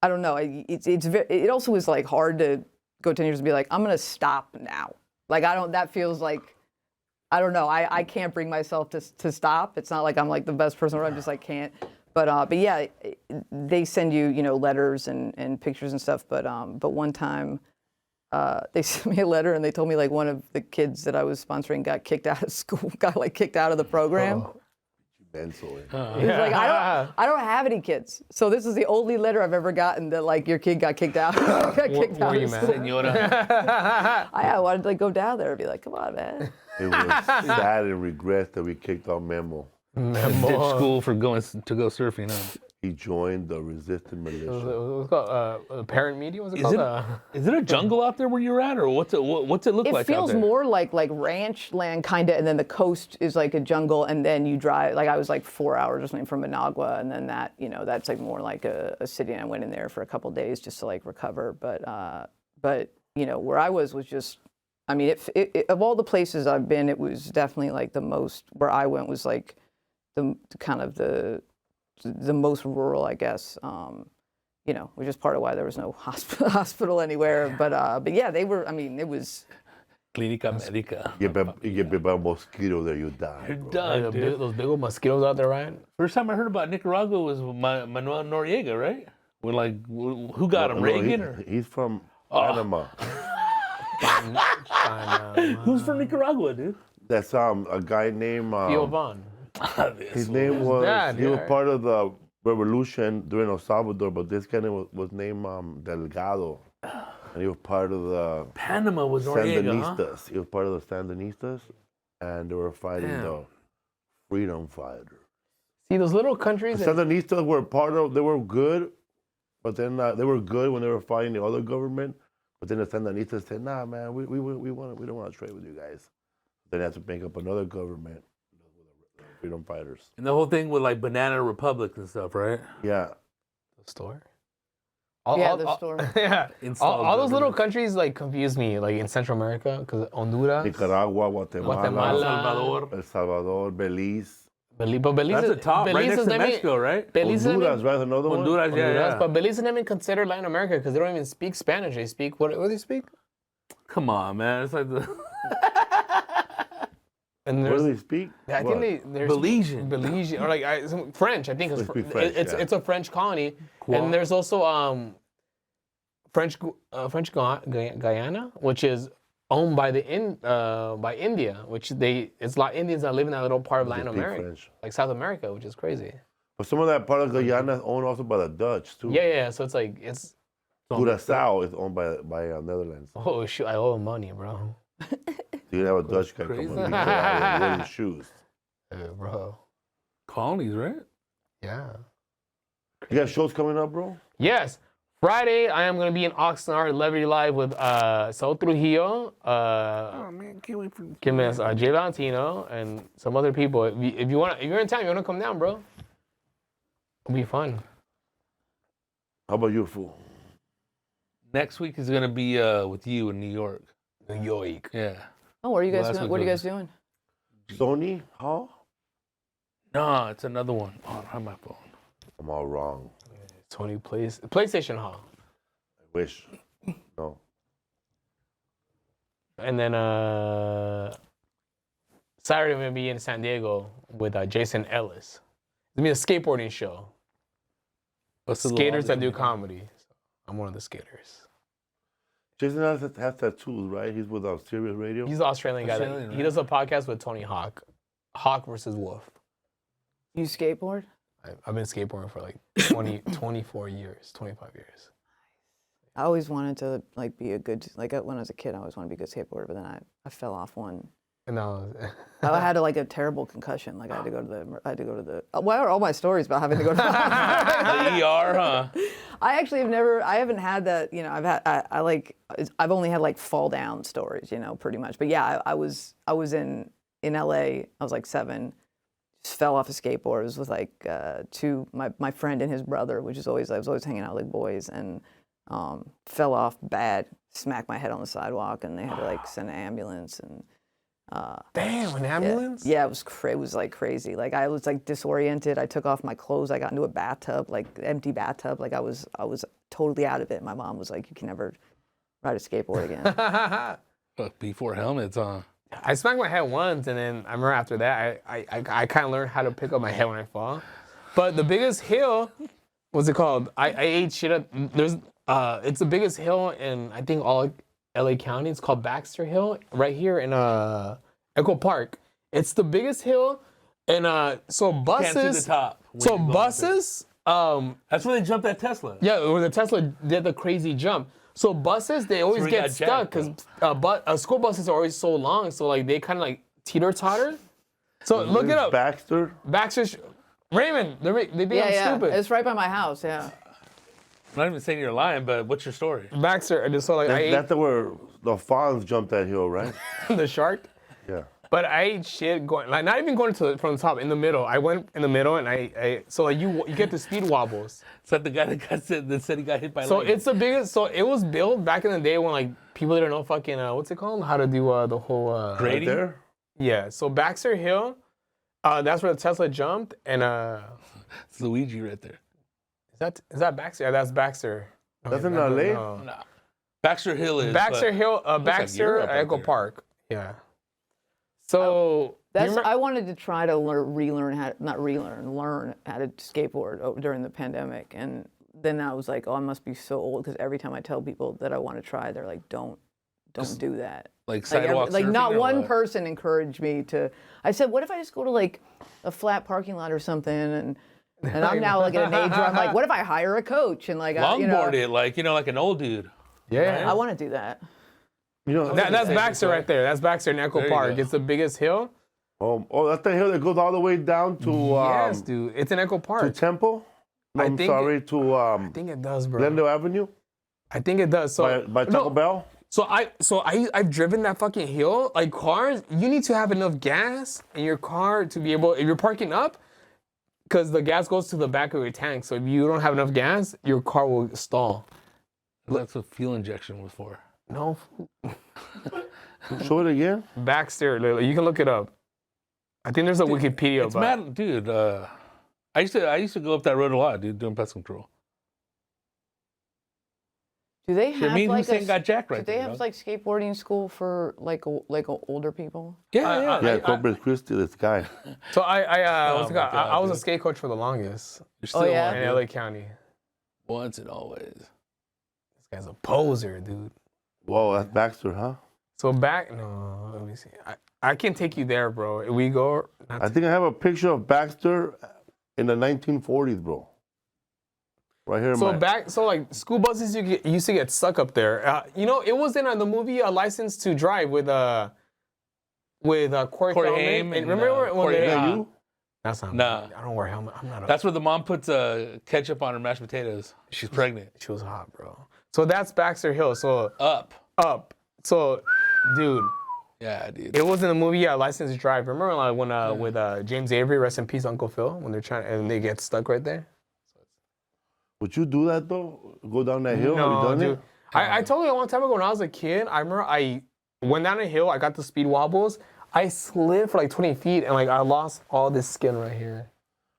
I don't know. It also was like hard to go 10 years and be like, I'm gonna stop now. Like that feels like, I don't know. I can't bring myself to stop. It's not like I'm like the best person around. I'm just like can't. But yeah, they send you letters and pictures and stuff. But one time. They sent me a letter and they told me like one of the kids that I was sponsoring got kicked out of school, got like kicked out of the program. He was like, I don't have any kids, so this is the only letter I've ever gotten that like your kid got kicked out. Got kicked out of school. Senora. I wanted to like go down there and be like, come on, man. It was sad and regret that we kicked out Memo. Ditch school for going to go surfing. Huh? He joined the resistant militia. It was called Parent Media. Was it called? Is it a jungle out there where you're at, or what's it look like? It feels more like ranch land kind of, and then the coast is like a jungle, and then you drive. Like I was like 4 hours or something from Managua, and then that's like more like a city. And I went in there for a couple of days just to like recover. But where I was just, I mean, it of all the places I've been, it was definitely like the most. Where I went was like the kind of the most rural, I guess, which is part of why there was no hospital anywhere. But yeah, they were. I mean, it was. Clínica Médica. You get bit by a mosquito there, you die. You're bro. done, dude. Those big old mosquitoes out there, Ryan. First time I heard about Nicaragua was Manuel Noriega, right? We're like, who got him? Reagan? He's from Panama. Who's from Nicaragua, dude? That's a guy named. Theo Von. His name was. dad, he was yeah. part of the revolution during El Salvador, but this guy was named Delgado, and he was part of the Panama was Noriega, huh? Sandinistas. He was part of the Sandinistas, and they were fighting the freedom fighters. See those little countries. The Sandinistas were they were good, but then they were good when they were fighting the other government. But then the Sandinistas said, "Nah, man, we don't want to trade with you guys." Then they had to make up another government, freedom fighters. And the whole thing with like banana republics and stuff, right? Yeah. The store. The store. Yeah. Installed All those little government. countries like confuse me, like in Central America, because Honduras, Nicaragua, Guatemala, Salvador. El Salvador, Belize. But Belize. That's the top, right next is to not even- Mexico, right? Belize Honduras, is right? Another one? Honduras, yeah, Honduras, yeah. but Belize isn't even considered Latin America because they don't even speak Spanish. They speak what do they speak? Come on, man. It's like the And What there's, do they speak? I What? think there's Belizean. or like French. I think They it's speak French, yeah. it's a French colony, Cool. and there's also French Guyana, which is owned by by India, which it's like Indians that live in that little part of They Latin speak America, French. like South America, which is crazy. But some of that part of Guyana is owned also by the Dutch, too. Yeah. So it's like it's Curaçao is owned by Netherlands. oh shoot, I owe him money, bro. So you have a Dutch guy come Crazy. and beat your ass with wooden shoes. Hey, bro. colonies, right? Yeah. You got shows coming up, bro? Yes. Friday, I am going to be in Oxnard, Levity Live with Saul Trujillo, Oh man, can't wait for. Jay Valentino, and some other people. If you're in town, you want to come down, bro. It'll be fun. How about you, fool? Next week is gonna be with you in New York. New York. Yeah. Oh, what are you Well, guys that's doing? what What are you goes- guys doing? Sony Hall? No, it's another one. Oh, I don't have my phone. I'm all wrong. Sony PlayStation Hall. I wish. No. And then Saturday, I'm going to be in San Diego with Jason Ellis. It's going to be a skateboarding show. What's the little Skaters that do audition? comedy. I'm one of the skaters. Jason has tattoos, right? He's with Sirius Radio. He's the Australian guy. Australian, He right? does a podcast with Tony Hawk. Hawk versus Wolf. You skateboard? I've been skateboarding for like 24 years, 25 years. I always wanted to like be a good when I was a kid. I always wanted to be a good skateboarder, but then I fell off one. And now, I had a terrible concussion. Like I had to go to the. Why are all my stories about having to go to the hospital? The ER, huh? I actually I haven't had that. You know, I've only had like fall down stories. You know, pretty much. But yeah, I was in LA. I was like 7. Just fell off a skateboard. It was with like my friend and his brother, I was always hanging out with like boys, and fell off bad, smacked my head on the sidewalk, and they had to like send an ambulance, and Damn, an ambulance? Yeah, it was like crazy. Like I was like disoriented. I took off my clothes. I got into a bathtub, like empty bathtub. Like I was totally out of it. My mom was like, "You can never ride a skateboard again." Look, before helmets on. I smacked my head once, and then I remember after that, I kind of learned how to pick up my head when I fall. But the biggest hill, what's it called? I ate shit up. It's the biggest hill in, I think, all LA County. It's called Baxter Hill, right here in Echo Park. It's the biggest hill, and so buses. Can't see the top. So buses. That's where they jumped that Tesla. Yeah, where the Tesla did the crazy jump. So buses, they always where he get got stuck because school buses are always so long. So like they kind of like teeter-totter. So look it up. Baxter. Baxter's Raymond. They be stupid. It's right by my house. Yeah. I'm not even saying you're lying, but what's your story? Baxter. I just saw like That's where the fawns jumped that hill, right? the shark. Yeah. But I ate shit going, like not even going from the top, in the middle. I went in the middle and so like you get the speed wobbles. So the guy that said he got hit by So lightning. it's the biggest, so it was built back in the day when like people didn't know fucking, what's it called? How to do the whole. Grading? Right there? Yeah, so Baxter Hill, that's where the Tesla jumped and It's Luigi right there. is that Baxter? Yeah, that's Baxter. That's in LA? No. Nah. Baxter Hill is. Baxter but Hill, like Baxter Europe out Echo there. Park. Yeah. So I wanted to try to learn how to skateboard during the pandemic, and then I was like, oh, I must be so old because every time I tell people that I want to try, they're like, don't do that. Like sidewalk like surfing not or one what? person encouraged me to. I said, what if I just go to like a flat parking lot or something, and I'm now like at an age where I'm like, what if I hire a coach and like Longboard it, like an old dude. yeah. I want to do that. You know, That's Baxter right there. That's Baxter in Echo There you Park. go. It's the biggest hill. that's the hill that goes all the way down to Yes, dude. It's in Echo to Park. Temple. No, I I'm think sorry, to I think it does, bro. Glendale Avenue I think it does. So by Taco Bell. So I've driven that fucking hill. Like cars, you need to have enough gas in your car to be able, if you're parking up, because the gas goes to the back of your tank. So if you don't have enough gas, your car will stall. That's what fuel injection was for. No. Show it again. Baxter, you can look it up. I think there's a Wikipedia It's about it. mad, dude. I used to go up that road a lot, dude, doing pest control. Do they have Me and like Hussein got jacked right do they there. have dog. like skateboarding school for like older people? Yeah. Yeah, Corpus Christi, this guy. So what's it called? God, I was a dude. skate coach for the longest You're still yeah? on, in dude. LA County. Once and always. This guy's a poser, dude. Whoa, that's Baxter, huh? So no, let me see. I can take you there, bro. We go. I think I have a picture of Baxter in the 1940s, bro. Right here, So like school buses used to get stuck up there. It was in the movie License to Drive with Corey Corey Feldman. Haim and, remember when Corey they? Haim. you? That's not. Nah. Me. I don't wear a helmet. I'm not. That's where the mom puts ketchup on her mashed potatoes. She's pregnant. She was hot, bro. So that's Baxter Hill. So Up. So, dude, Yeah, dude. it was in the movie License to Drive. Remember like when with James Avery, rest in peace, Uncle Phil, when they're trying and they get stuck right there. Would you do that though? Go down that hill? No, Have you done dude. it? I told you a long time ago when I was a kid. I remember I went down a hill. I got the speed wobbles. I slid for like 20 feet and like I lost all this skin right here.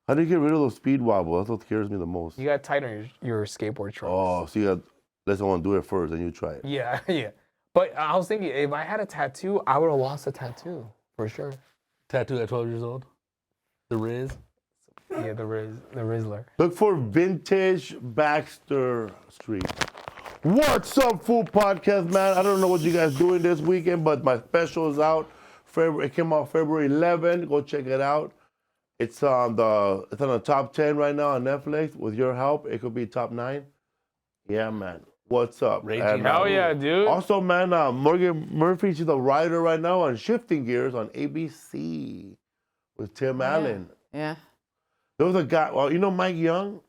How do you get rid of those speed wobbles? That's what scares me the most. You got to tighten your skateboard trunks. Oh, so you got, let someone do it first and you try it. Yeah, yeah. But I was thinking if I had a tattoo, I would have lost a tattoo for sure. Tattoo at 12 years old. The Riz. Yeah, the Rizzler. Look for Vintage Baxter Street. What's up, Food Podcast, man? I don't know what you guys doing this weekend, but my special is out. It came out February 11th. Go check it out. It's on the top 10 right now on Netflix. With your help, it could be top 9. Yeah, man. What's up? Raging And, Hell yeah, dude. Also, man, Morgan Murphy, she's a writer right now on Shifting Gears on ABC with Tim Allen. Yeah. There was a guy, well, you know Mike Young,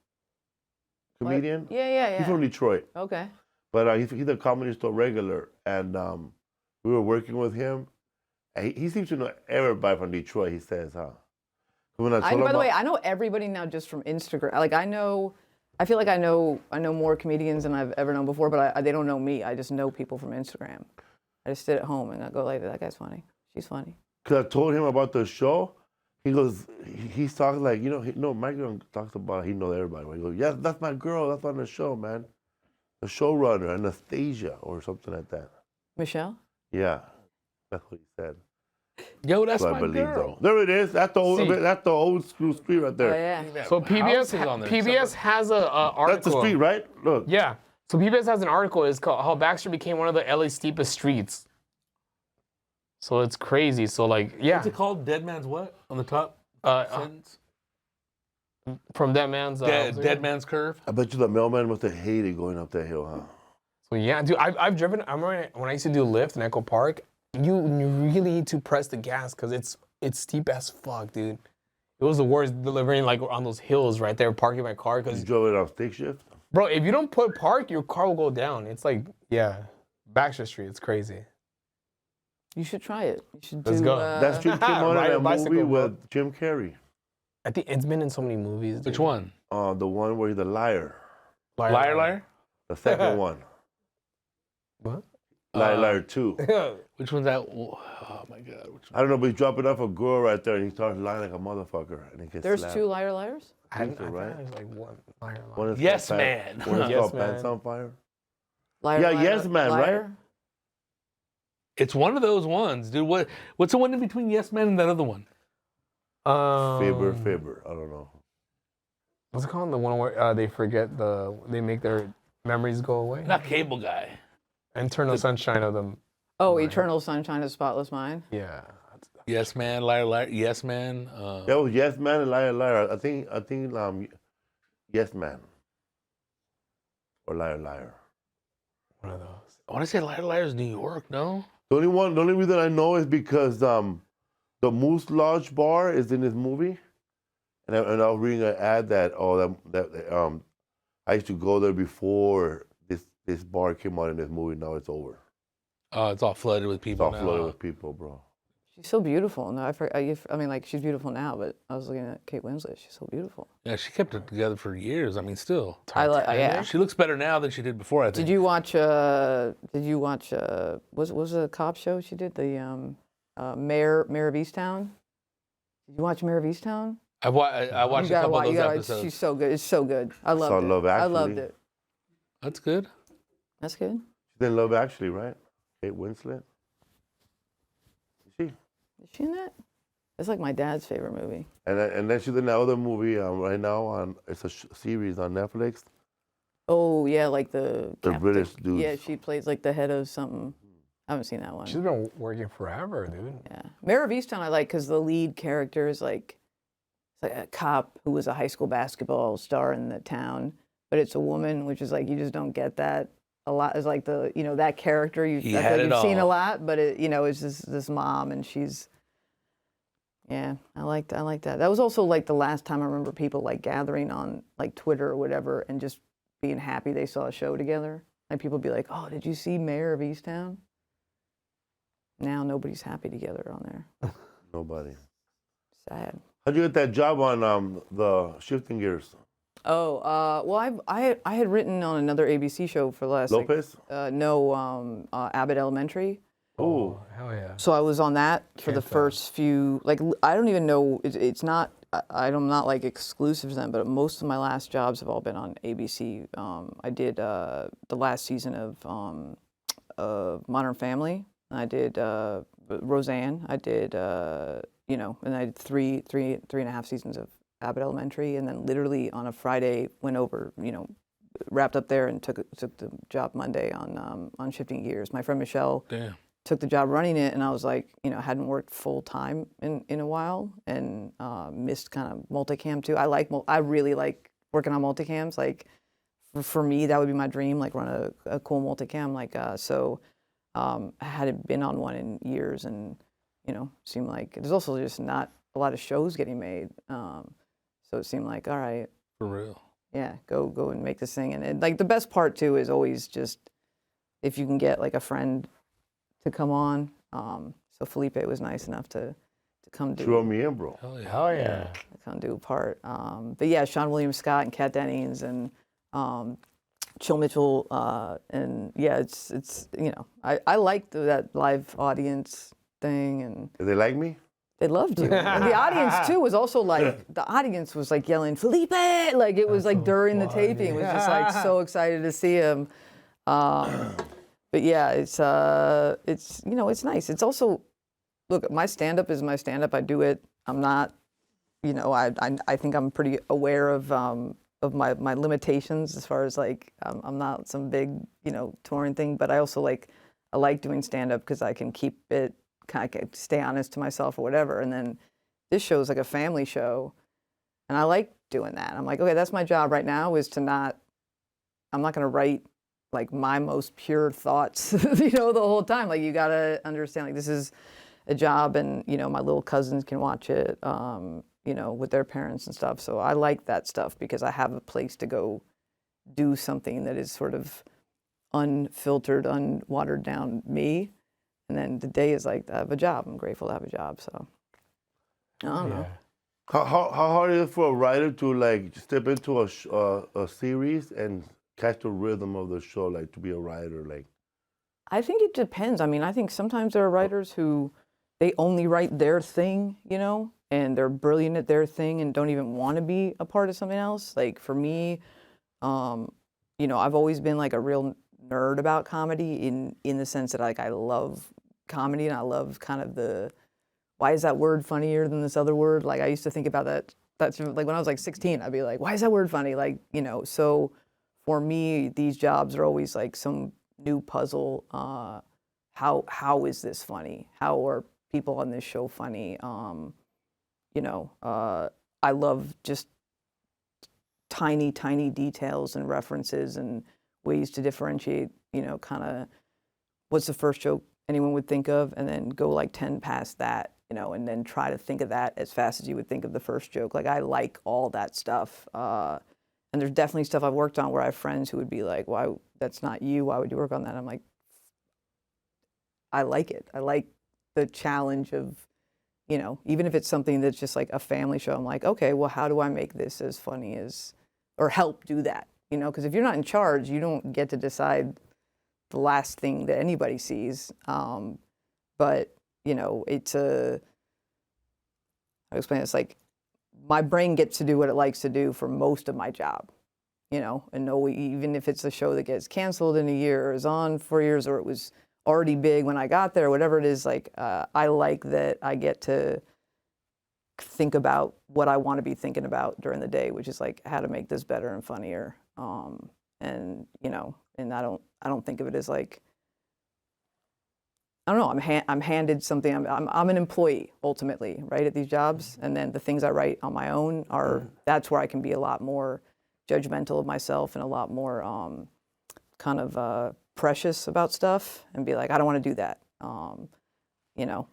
comedian? Yeah. He's from Detroit, Okay. but he's a Comedy Store regular, and we were working with him. And he seems to know everybody from Detroit, he says, huh? When I told By him the way, I know everybody now just from Instagram. Like I feel like I know more comedians than I've ever known before, but they don't know me. I just know people from Instagram. I just sit at home and I go like, that guy's funny. She's funny. Because I told him about the show. He goes, he's talking like, my girl talks about, he knows everybody. He goes, yeah, that's my girl. That's on the show, man. The showrunner, Anastasia, or something like that. Michelle? Yeah, that's what he said. Yo, that's So my girl. There it is. That's the old school street right there. Oh, yeah. So PBS has a article. That's the street, right? Look. Yeah. So PBS has an article. It's called "How Baxter Became One of the LA's Steepest Streets." So it's crazy. So yeah. What's it called? Dead Man's what? On the top sentence? From Dead Man's... Dead Man's Curve? I bet you the mailman must have hated going up that hill, huh? So yeah, dude, I've driven... I remember when I used to do Lyft in Echo Park, you really need to press the gas because it's steep as fuck, dude. It was the worst delivering on those hills right there, parking my car. You drove it off stick shift? Bro, if you don't put park, your car will go down. It's Baxter Street. It's crazy. You should try it. You should Let's do, go. That street came out Ride a of that movie bicycle, bro. with Jim Carrey. I think it's been in so many movies. Dude. Which one? The one where he's the liar. Liar? The second one. What? Liar 2. Which one's that? Oh, my God. Which one? I don't know, but he's dropping off a girl right there, and he starts lying like a motherfucker, and he gets There's slapped. 2 liars? I think think so, right? There's one liar. One is Yes, called Man. One is Yes, called Man. Pants on Fire. Liar, Yeah, liar, Yes Man, liar? right? It's one of those ones, dude. What's the one in between Yes Man and that other one? Fibber. I don't know. What's it called? The one where they make their memories go away? Not Cable Guy. Eternal Sunshine of them. Oh, Eternal Sunshine of Spotless Mind? Yeah. Yes Man, Liar. Yes Man. That was Yes Man and Liar. I think Yes Man. Or Liar. One of those. I want to say Liar is New York, no? The only reason I know is because the Moose Lodge bar is in this movie, and I was reading an ad that I used to go there before this bar came out in this movie. Now it's over. Oh, it's all flooded with It's people all now. flooded with people, bro. She's so beautiful. No, she's beautiful now, but I was looking at Kate Winslet. She's so beautiful. Yeah, she kept it together for years. I mean, still. Yeah. She looks better now than she did before, I think. Did you watch was it a cop show she did? The Mayor of Easttown? Did you watch Mayor of Easttown? I watched a couple of those episodes. She's so good. It's so good. I loved it. Love I Actually. loved it. That's good. That's good. She's in Love Actually, right? Kate Winslet. Is she? Is she in that? It's like my dad's favorite movie. And then she's in that other movie right now it's a series on Netflix. Oh yeah, like the British dude. Yeah, she plays like the head of something. I haven't seen that one. She's been working forever, dude. Yeah, Mayor of Easttown I like because the lead character is like a cop who was a high school basketball star in the town, but it's a woman, which is like you just don't get that a lot. Is like that character you've seen a lot, but it's this mom and she's. Yeah, I like that. That was also like the last time I remember people like gathering on like Twitter or whatever and just being happy they saw a show together. Like people be like, "Oh, did you see Mayor of Easttown?" Now nobody's happy together on there. Nobody. Sad. How'd you get that job on the Shifting Gears? Oh, well, I had written on another ABC show for the last Lopez? Abbott Elementary. Oh, hell yeah. So I was on that for the first few, like, I don't even know, it's not, I'm not like exclusive to them, but most of my last jobs have all been on ABC. I did the last season of Modern Family. I did Roseanne. I did, and I did three and a half seasons of Abbott Elementary, and then literally on a Friday went over, wrapped up there and took the job Monday on Shifting Gears. My friend Michelle took the job running it, and I was like, hadn't worked full time in a while, and missed kind of multicam too. I really like working on multicams. Like for me, that would be my dream. Like run a cool multicam. Like I hadn't been on one in years, and seemed like there's also just not a lot of shows getting made. So it seemed like, all right, For real. yeah, go and make this thing. And like the best part too is always just if you can get like a friend to come on. So Felipe was nice enough to come do. Throw me in, bro. Hell yeah. To come do a part. But yeah, Sean William Scott and Kat Dennings and Chill Mitchell, and yeah, it's I like that live audience thing, and Did they like me? they loved you. And the audience too was also like, the audience was like yelling, Felipe! Like it was like during the taping, it was just like so excited to see him. But yeah, it's it's nice. It's also, look, my stand-up is my stand-up. I do it. I'm not, I think I'm pretty aware of my limitations as far as like, I'm not some big, touring thing, but I also I like doing stand-up because I can keep it, kind of stay honest to myself or whatever. And then this show is like a family show, and I like doing that. I'm like, okay, that's my job right now, is I'm not going to write like my most pure thoughts, the whole time. Like, you got to understand, like, this is a job, and, my little cousins can watch it, with their parents and stuff. So I like that stuff because I have a place to go do something that is sort of unfiltered, unwatered down me. And then the day is like, I have a job. I'm grateful to have a job. So I don't know. How hard is it for a writer to like step into a series and catch the rhythm of the show, like to be a writer? Like, I think it depends. I mean, I think sometimes there are writers who they only write their thing, and they're brilliant at their thing and don't even want to be a part of something else. Like for me, I've always been like a real nerd about comedy in the sense that like I love comedy, and I love kind of why is that word funnier than this other word? Like I used to think about that. That's like when I was like 16, I'd be like, why is that word funny? Like, so for me, these jobs are always like some new puzzle. How is this funny? How are people on this show funny? I love just tiny details and references and ways to differentiate, kind of what's the first joke anyone would think of, and then go like 10 past that, and then try to think of that as fast as you would think of the first joke. Like I like all that stuff. And there's definitely stuff I've worked on where I have friends who would be like, why, that's not you, why would you work on that? And I'm like, I like it. I like the challenge of, even if it's something that's just like a family show, I'm like, okay, well, how do I make this as funny as, or help do that? Because if you're not in charge, you don't get to decide the last thing that anybody sees. But, it's I explain, it's like my brain gets to do what it likes to do for most of my job, and no, even if it's a show that gets canceled in a year or is on 4 years, or it was already big when I got there, whatever it is, like I like that I get to think about what I want to be thinking about during the day, which is like how to make this better and funnier. And I don't think of it as like, I don't know, I'm handed something. I'm an employee ultimately, right, at these jobs, and then the things I write on my own that's where I can be a lot more judgmental of myself and a lot more kind of precious about stuff, and be like, I don't want to do that,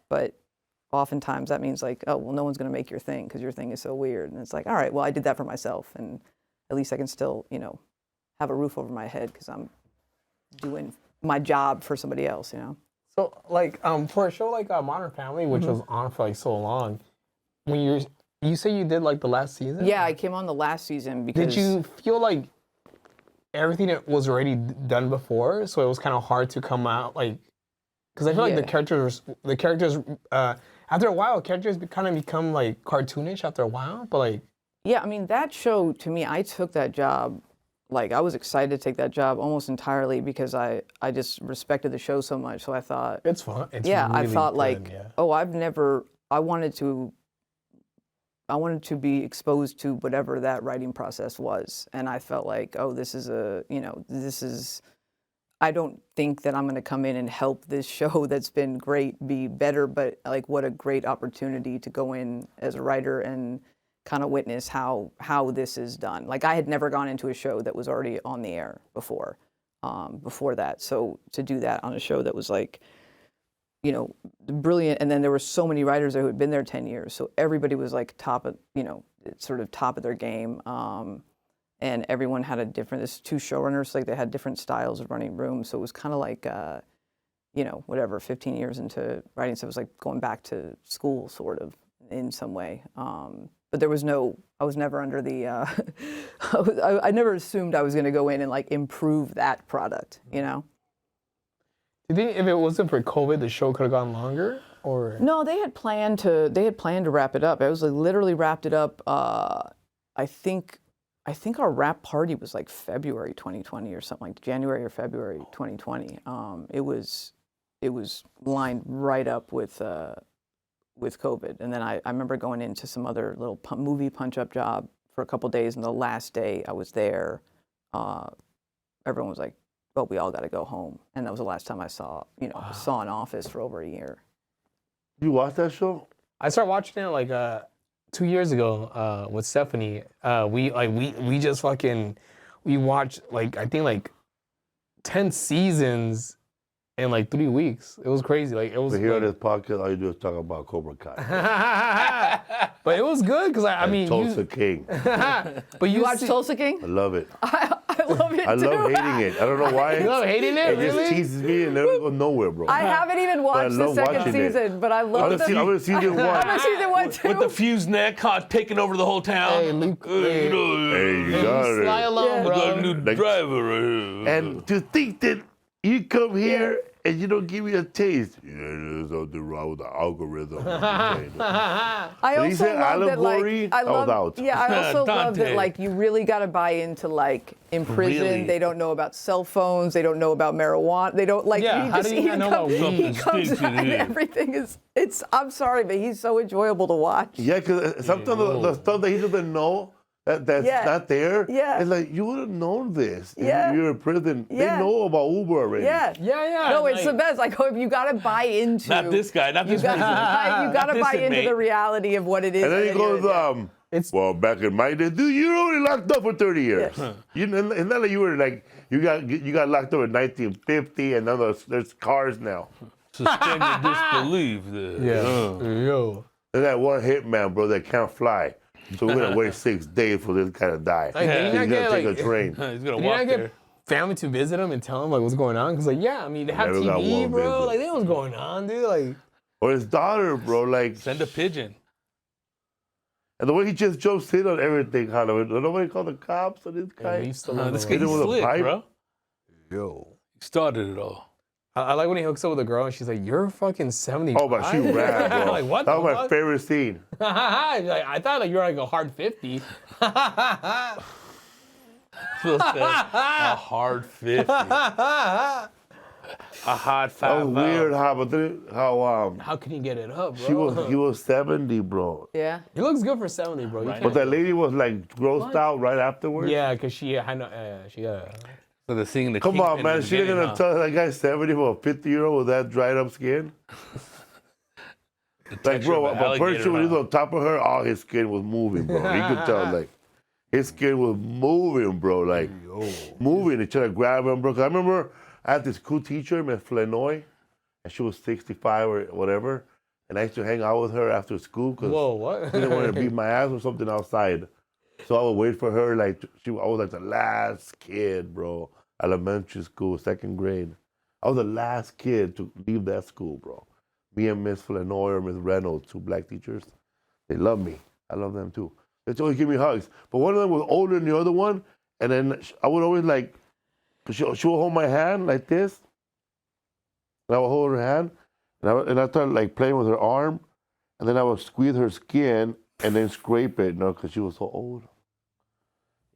but oftentimes that means like, oh, well, no one's going to make your thing because your thing is so weird. And it's like, all right, well, I did that for myself, and at least I can still, have a roof over my head because I'm doing my job for somebody else, So, like, for a show like Modern Family, which was on for like so long, when you say you did like the last season? Yeah, I came on the last season because. Did you feel like everything that was already done before, so it was kind of hard to come out like? Because I feel like the characters after a while, characters kind of become like cartoonish after a while, but like. Yeah, I mean, that show, to me, I took that job, like, I was excited to take that job almost entirely because I just respected the show so much. So I thought. It's fun. It's yeah, really I thought, good, like, I wanted to be exposed to whatever that writing process was. And I felt like, oh, I don't think that I'm going to come in and help this show that's been great be better, but like, what a great opportunity to go in as a writer and kind of witness how this is done. Like, I had never gone into a show that was already on the air before that. So to do that on a show that was like, brilliant. And then there were so many writers there who had been there 10 years. So everybody was like top of their game. And everyone had there's two showrunners, like they had different styles of running rooms. So it was kind of like, 15 years into writing. So it was like going back to school sort of in some way. But there was I was never under the, I never assumed I was going to go in and like improve that product, Do you think if it wasn't for COVID, the show could have gone longer? or? No, they had planned to wrap it up. It was like literally wrapped it up. I think our wrap party was like February 2020 or something, like January or February 2020. It was lined right up with COVID. And then I remember going into some other little movie punch-up job for a couple days, and the last day I was there, everyone was like, "Oh, we all got to go home." And that was the last time I saw an Office for over a year. You watch that show? I started watching it like 2 years ago with Stephanie. We just fucking watched like I think like 10 seasons in like 3 weeks. It was crazy. Like it was. But here on like, this podcast, all you do is talk about Cobra Kai. but it was good because I mean, Tulsa King. but You watch Tulsa King? I love it. I love it I too. love hating it. I don't know why. You love hating it, It really? just teases me and never goes nowhere, bro. I haven't even watched the love second watching it. season, but I I'm love gonna the see season one. I'm on season 1 too. With the fused neck taking over the whole town. Hey, Luke. Hey, you got Fly it. along, Yeah. We got a bro. new Like- driver right here. And to think that you come here and you don't give me a taste. Yeah, there's something wrong with the algorithm. I When he also said love that, allegory, like, I was out. Yeah, I also love that, Dante. like, you really got to buy into, like, in prison, Really? they don't know about cell phones, they don't know about marijuana, they don't, like, Yeah, how do you not know about he weed? comes out and everything is, I'm sorry, but he's so enjoyable to watch. Yeah, because sometimes the stuff that he doesn't know, that's Yeah. not there. Yeah. It's like, you would have known this. If Yeah. you're in prison. Yeah. They know about Uber already. Yeah. Yeah. No, it's like- the best. Like, you got to buy into. Not this guy, not You this got person. you got to This buy into inmate. the reality of what it is. And then he that goes, you're- It's- well, back in my day, dude, you're only locked up for 30 years. Yeah. It's not like you were like, you got locked up in 1950 and now there's cars now. Suspended disbelief there. Yeah. Yo. There's that one hitman, bro, that can't fly. So we're gonna wait 6 days for this guy to die. Like, did He's you not gonna get, take like- a train. He's gonna Did you walk not there. get family to visit him and tell him like what's going on? Because like, yeah, I mean they have Never got TV, one bro. visit. Like they know what's going on, dude. Like, Or his daughter, bro, like, Send a pigeon. and the way he just jumps in on everything, kind of. Nobody called the cops on this guy. he used to This love guy, Hit him he's with a slick, pipe. bro. Yo. He started it all. I like when he hooks up with a girl and she's like, "You're fucking 70." Oh, but she ran, bro. Like, what That the was my fuck? favorite scene. Like, I thought like you were like a hard 50. Phil said, a hard 50. A hard That 5. was weird how How can you get it up, bro? he was 70, bro. Yeah. He looks good for 70, bro. You Right. can't- But that lady was like grossed out right afterwards. Yeah, because she, I know, she. So they're singing the Come on, Kingpin man. at the She ain't beginning, gonna tell that guy 70 for a 50-year-old with that dried up skin. The Like, texture bro, of an a person alligator, when he's huh? on top of her, all his skin was moving, bro. You could tell, like, his skin was moving, bro. Like, moving. They tried to grab him, bro. 'Cause I remember I had this cool teacher, Miss Flanoy, and she was 65 or whatever. And I used to hang out with her after school because Whoa, what? she didn't want to beat my ass or something outside. So I would wait for her. Like, I was like the last kid, bro. Elementary school, 2nd grade. I was the last kid to leave that school, bro. Me and Miss Flanoy or Miss Reynolds, 2 black teachers, they love me. I love them too. They always give me hugs. But one of them was older than the other one, and then I would always like, she would hold my hand like this, and I would hold her hand, and I started like playing with her arm, and then I would squeeze her skin and then scrape it, because she was so old.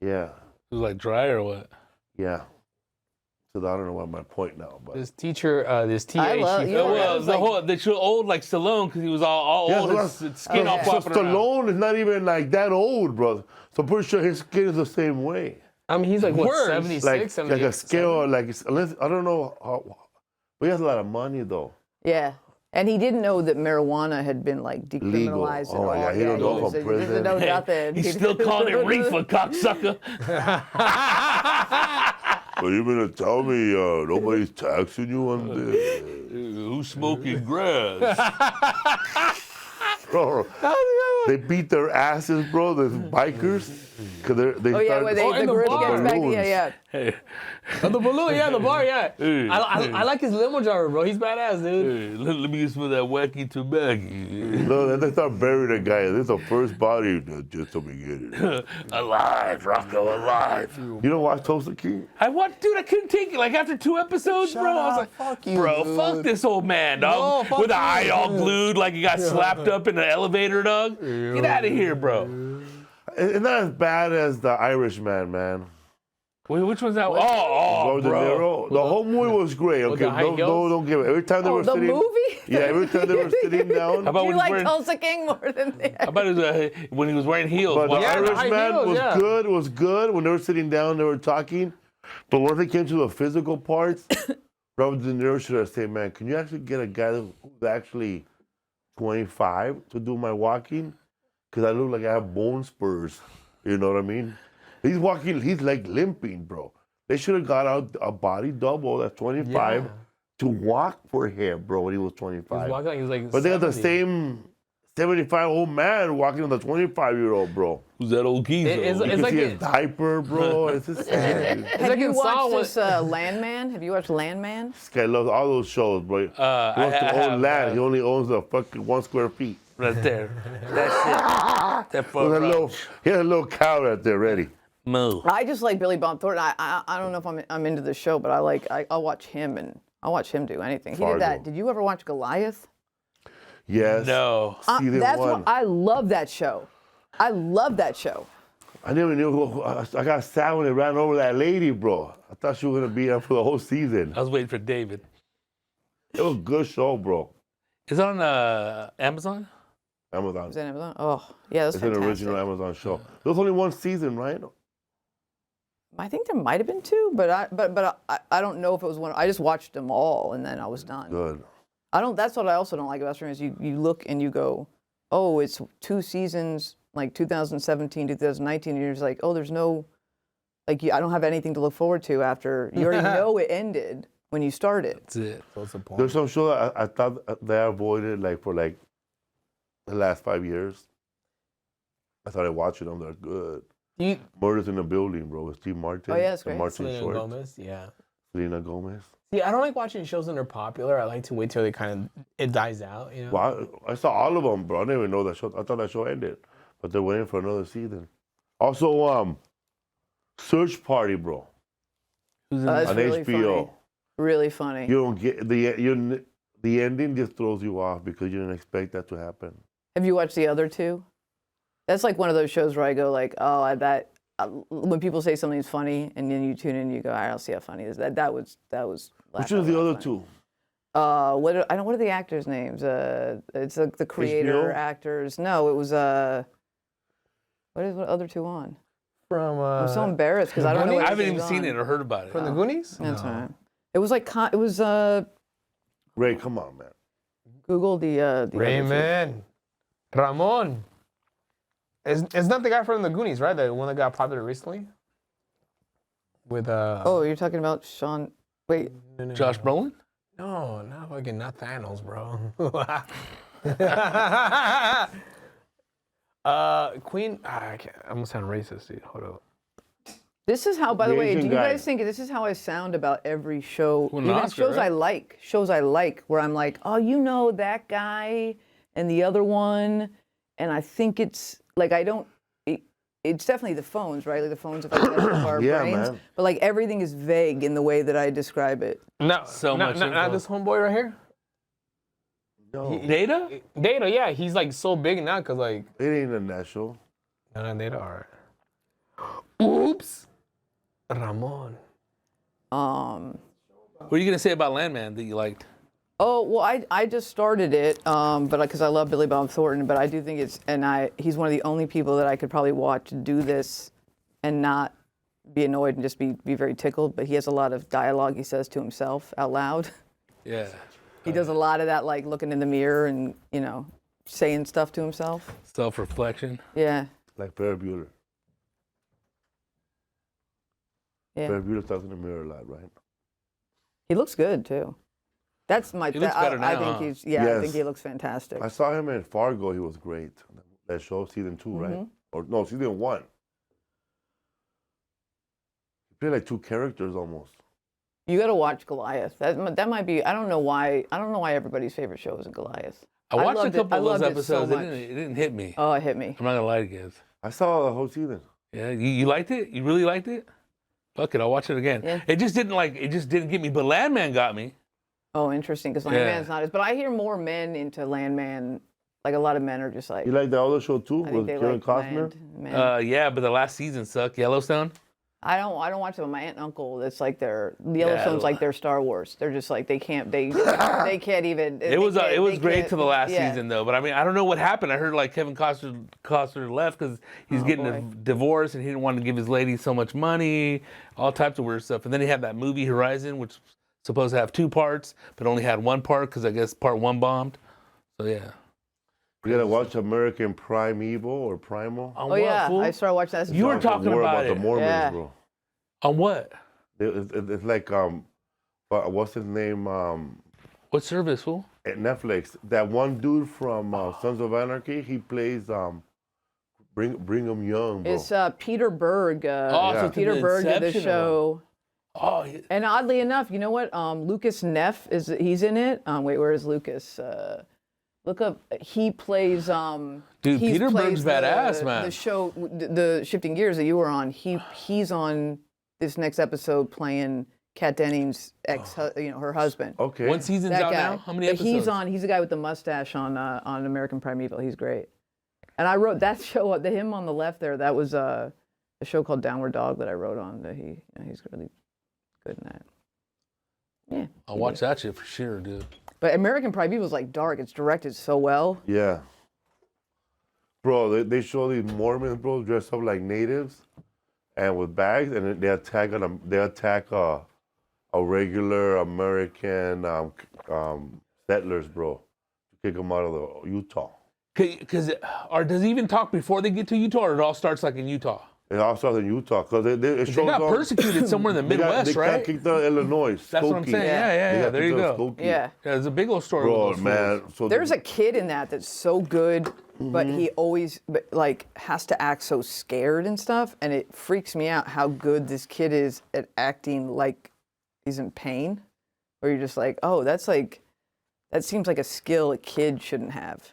Yeah, It was like dry or what? yeah. So I don't know what my point now, but This teacher, this TA, I love- she you It know, felt- that was was the like- whole. They should old like Stallone because he was all Yeah, old. so His skin all yeah. so flopping around. Stallone is not even like that old, bro. So I'm pretty sure his skin is the same way. I mean, he's like, what, Worse. 76, Like a 78, scale, like unless I don't know how, but he has a lot of money though. Yeah. And he didn't know that marijuana had been like decriminalized Oh, and yeah, all. he don't know from He prison. doesn't know nothing. He's still calling it reefer, cocksucker. But you mean to tell me nobody's taxing you on this? Who's smoking grass? Bro, they beat their asses, bro. The bikers. Because they Oh yeah, start where in the the group bar. gets back. Balloons. Yeah. Hey, Oh, the balloon, yeah, the bar, yeah. Hey, I like his limo driver, bro. He's badass, dude. hey, let me get some of that wacky tobacco. No, then they start burying the guy. This is the first body that just to begin it. Alive, Rocco, alive. You don't watch Tulsa King? I watched, dude, I couldn't take it. Like after 2 episodes, bro, I was like, fuck you, bro, dude. fuck this old man, dog. No, fuck With the you, eye all dude. glued like he got slapped up in the elevator, dog. Get out of here, bro. It's not as bad as The Irishman, man. Wait, which one's that? Oh, Robert De bro. Niro. The whole movie was great. Okay, the high no, heels? don't give it. Every time they Oh, were the sitting, movie? yeah, every time they were sitting down. How about You when, like he was wearing, Tulsa King more than the how about when he was wearing heels? But The Yeah, the high Irishman heels, was yeah. good. Was good when they were sitting down. They were talking. But once it came to the physical parts, Robert De Niro should have said, "Man, can you actually get a guy who's actually 25 to do my walking? Because I look like I have bone spurs. You know what I mean? He's walking. He's like limping, bro. They should have got out a body double that's 25 Yeah. to walk for him, bro, when he was He 25. was walking like he was like But they got the 70. same 75-old man walking on the 25-year-old, bro. Who's that old geezer? It's You like can see it- his diaper, bro. It's just sad. It's Have like you in Saw watched this Landman? Have you watched Landman? This guy loves all those shows, bro. He I wants to have, own land. He only owns a fucking 1 square feet. right there. That's it. That fuck He has a little cow right there ready. Moo. I just like Billy Bob Thornton. I don't know if I'm into the show, but I'll watch him and I'll watch him do anything. He Fargo. did that. Did you ever watch Goliath? Yes. No. Season That's 1. what I love that show. I love that show. I never knew. I got sad when they ran over that lady, bro. I thought she was going to be there for the whole season. I was waiting for David. It was a good show, bro. Is it on Amazon? Amazon. Was that Amazon? Oh, yeah, that's It's an fantastic. original Amazon show. There was only 1 season, right? I think there might have been 2, but I don't know if it was one. I just watched them all and then I was done. Good. That's what I also don't like about streaming is you look and you go, oh, it's 2 seasons, like 2017, 2019, and you're just like, oh, there's no, like, I don't have anything to look forward to after. You already know it ended when you started. That's it. What's the point? There's some show that I thought they avoided for the last 5 years. I started watching them. They're good. You, Murders in the Building, bro, with Steve Martin. Oh, yeah, that's and great. Martin Selena Short. Gomez, yeah. Selena Gomez. See, I don't like watching shows when they're popular. I like to wait till it dies out, you know? Well, I saw all of them, bro. I didn't even know that show. I thought that show ended, but they're waiting for another season. Also, Search Party, bro, Who's in That's on really HBO. funny. Really funny. You don't get the ending just throws you off because you didn't expect that to happen. Have you watched the other 2? That's like one of those shows where I go like, oh, when people say something's funny and then you tune in and you go, I don't see how funny it is. That was. Which was the other 2? What are the actors' names? It's like the creator HBO? actors. No, it was what other 2 on? From, I'm so embarrassed because I don't know. Goonies? what I haven't even everything's seen on. it or heard about it. from the Goonies? That's No. all right. It was like Ray, come on, man. Google the other 2. Raymond. Ramon. It's not the guy from the Goonies, right? The one that got popular recently? With, Oh, you're talking about Sean. Wait, Josh Brolin? No, not Thanos, bro. Queen. I can't, I'm gonna sound racist, dude. Hold up. this is how. By the The way, do Asian you guy. guys think this is how I sound about every show? Won an Even Oscar, shows right? I like. Shows I like, where I'm like, oh, you know that guy and the other one, and I think it's like I don't. It's definitely the phones, right? Like the phones of our Yeah, brains. man. But like everything is vague in the way that I describe it. No, So not, much not, not info. this homeboy right here. No, Data? Data, yeah, he's like so big now because like. it ain't a national. No, not Data, all right. Oops. Ramon. What are you gonna say about Landman that you liked? Oh, well, I just started it, but because I love Billy Bob Thornton, but I do think he's one of the only people that I could probably watch do this and not be annoyed and just be very tickled. But he has a lot of dialogue he says to himself out loud. Yeah. He does a lot of that, like looking in the mirror and, saying stuff to himself. Self-reflection. Yeah. Like Ferris Bueller. Yeah. Ferris Bueller talks in the mirror a lot, right? He looks good, too. That's my. He looks better I now, think huh? he's. Yeah, I Yes. think he looks fantastic. I saw him in Fargo. He was great. That show, season 2, right? Or no, season 1. play like two characters almost. You got to watch Goliath. That might be. I don't know why everybody's favorite show is Goliath. I watched a couple of those loved it so episodes. much. It didn't hit me. Oh, it hit me. I'm not gonna lie to you guys. I saw the whole season. Yeah, you liked it? You really liked it? Fuck it, I'll watch it again. Yeah. It just didn't get me, but Landman got me. Oh, interesting, because Landman's not as. But I hear more men into Landman. Like a lot of men are just like. You like the other show too I think with they Kevin like Costner? men. Yeah, but the last season sucked. Yellowstone? I don't watch them. My aunt and uncle. It's like Yellowstone's like their Star Wars. They're just like they can't can't even. It was great to the last season though, but I mean I don't know what happened. I heard like Kevin Costner left because he's getting a divorce and he didn't want to give his lady so much money, all types of weird stuff. And then he had that movie Horizon, which was supposed to have 2 parts, but only had 1 part because I guess part 1 bombed. So yeah. You gotta watch American Primeval or Primal. On Oh what, yeah, fool? I started watching that. You were It's a talking war about the it. Mormons, Yeah. bro. On what? It's like what's his name? What service, fool? At Netflix. That one dude from Sons of Anarchy. He plays Brigham Young, bro. It's Peter Berg. so Peter the Berg did the Inception of show. Oh, yeah. And oddly enough, you know what? Lucas Neff he's in it. Wait, where is Lucas? Look up. He plays. Dude, he Peter plays Berg's badass, man. The show, the Shifting Gears that you were on. He's on this next episode playing Kat Dennings' her husband. Okay. One season's That out guy. now? How many But episodes? He's the guy with the mustache on American Primeval. He's great. And I wrote that show. Him on the left there. That was a show called Downward Dog that I wrote on. That he's really good in that. Yeah. I'll watch that shit for sure, dude. But American Primeval is like dark. It's directed so well. Yeah. Bro, they show these Mormons, bro, dressed up like natives and with bags, and then they attack a regular American settlers, bro, to kick them out of Utah. Does he even talk before they get to Utah, or it all starts like in Utah? It all starts in Utah because it shows They got them- persecuted somewhere in the Midwest, they got right? kicked out of Illinois. That's what I'm Skokie. saying. Yeah. They got There you kicked out of go. Skokie. Yeah. Yeah, there's a big old story. Bro, with those man. fools. So There's a kid in that's so good, but he always like has to act so scared and stuff, and it freaks me out how good this kid is at acting like he's in pain. Where you're just like, oh, that seems like a skill a kid shouldn't have.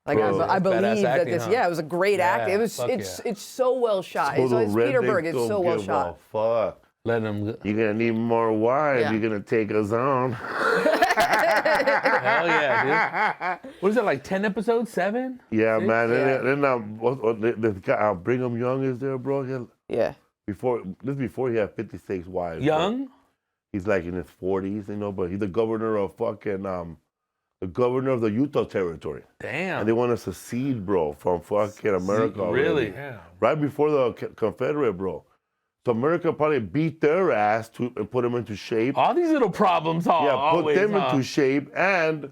Like Bro, I that's believe badass that acting, this, huh? it was a great act. It was fuck it's so well shot. so It's the Peter rednecks Berg. It's don't so well give shot. a fuck. Letting them go. You're gonna need more wives. Yeah. You're gonna take us on. Hell yeah, dude. What is it, like 10 episodes? 7? Yeah, 6? man. Yeah. Then this guy Brigham Young is there, bro. Yeah. Before he had 56 wives. bro. Young? He's like in his 40s, but he's the governor of the governor of the Utah territory. Damn. And they want to secede, bro, from fucking America. Really? already. Yeah. Right before the Confederate, bro. So America probably beat their ass and put them into shape. All these little problems, Yeah, put always, them huh? into shape and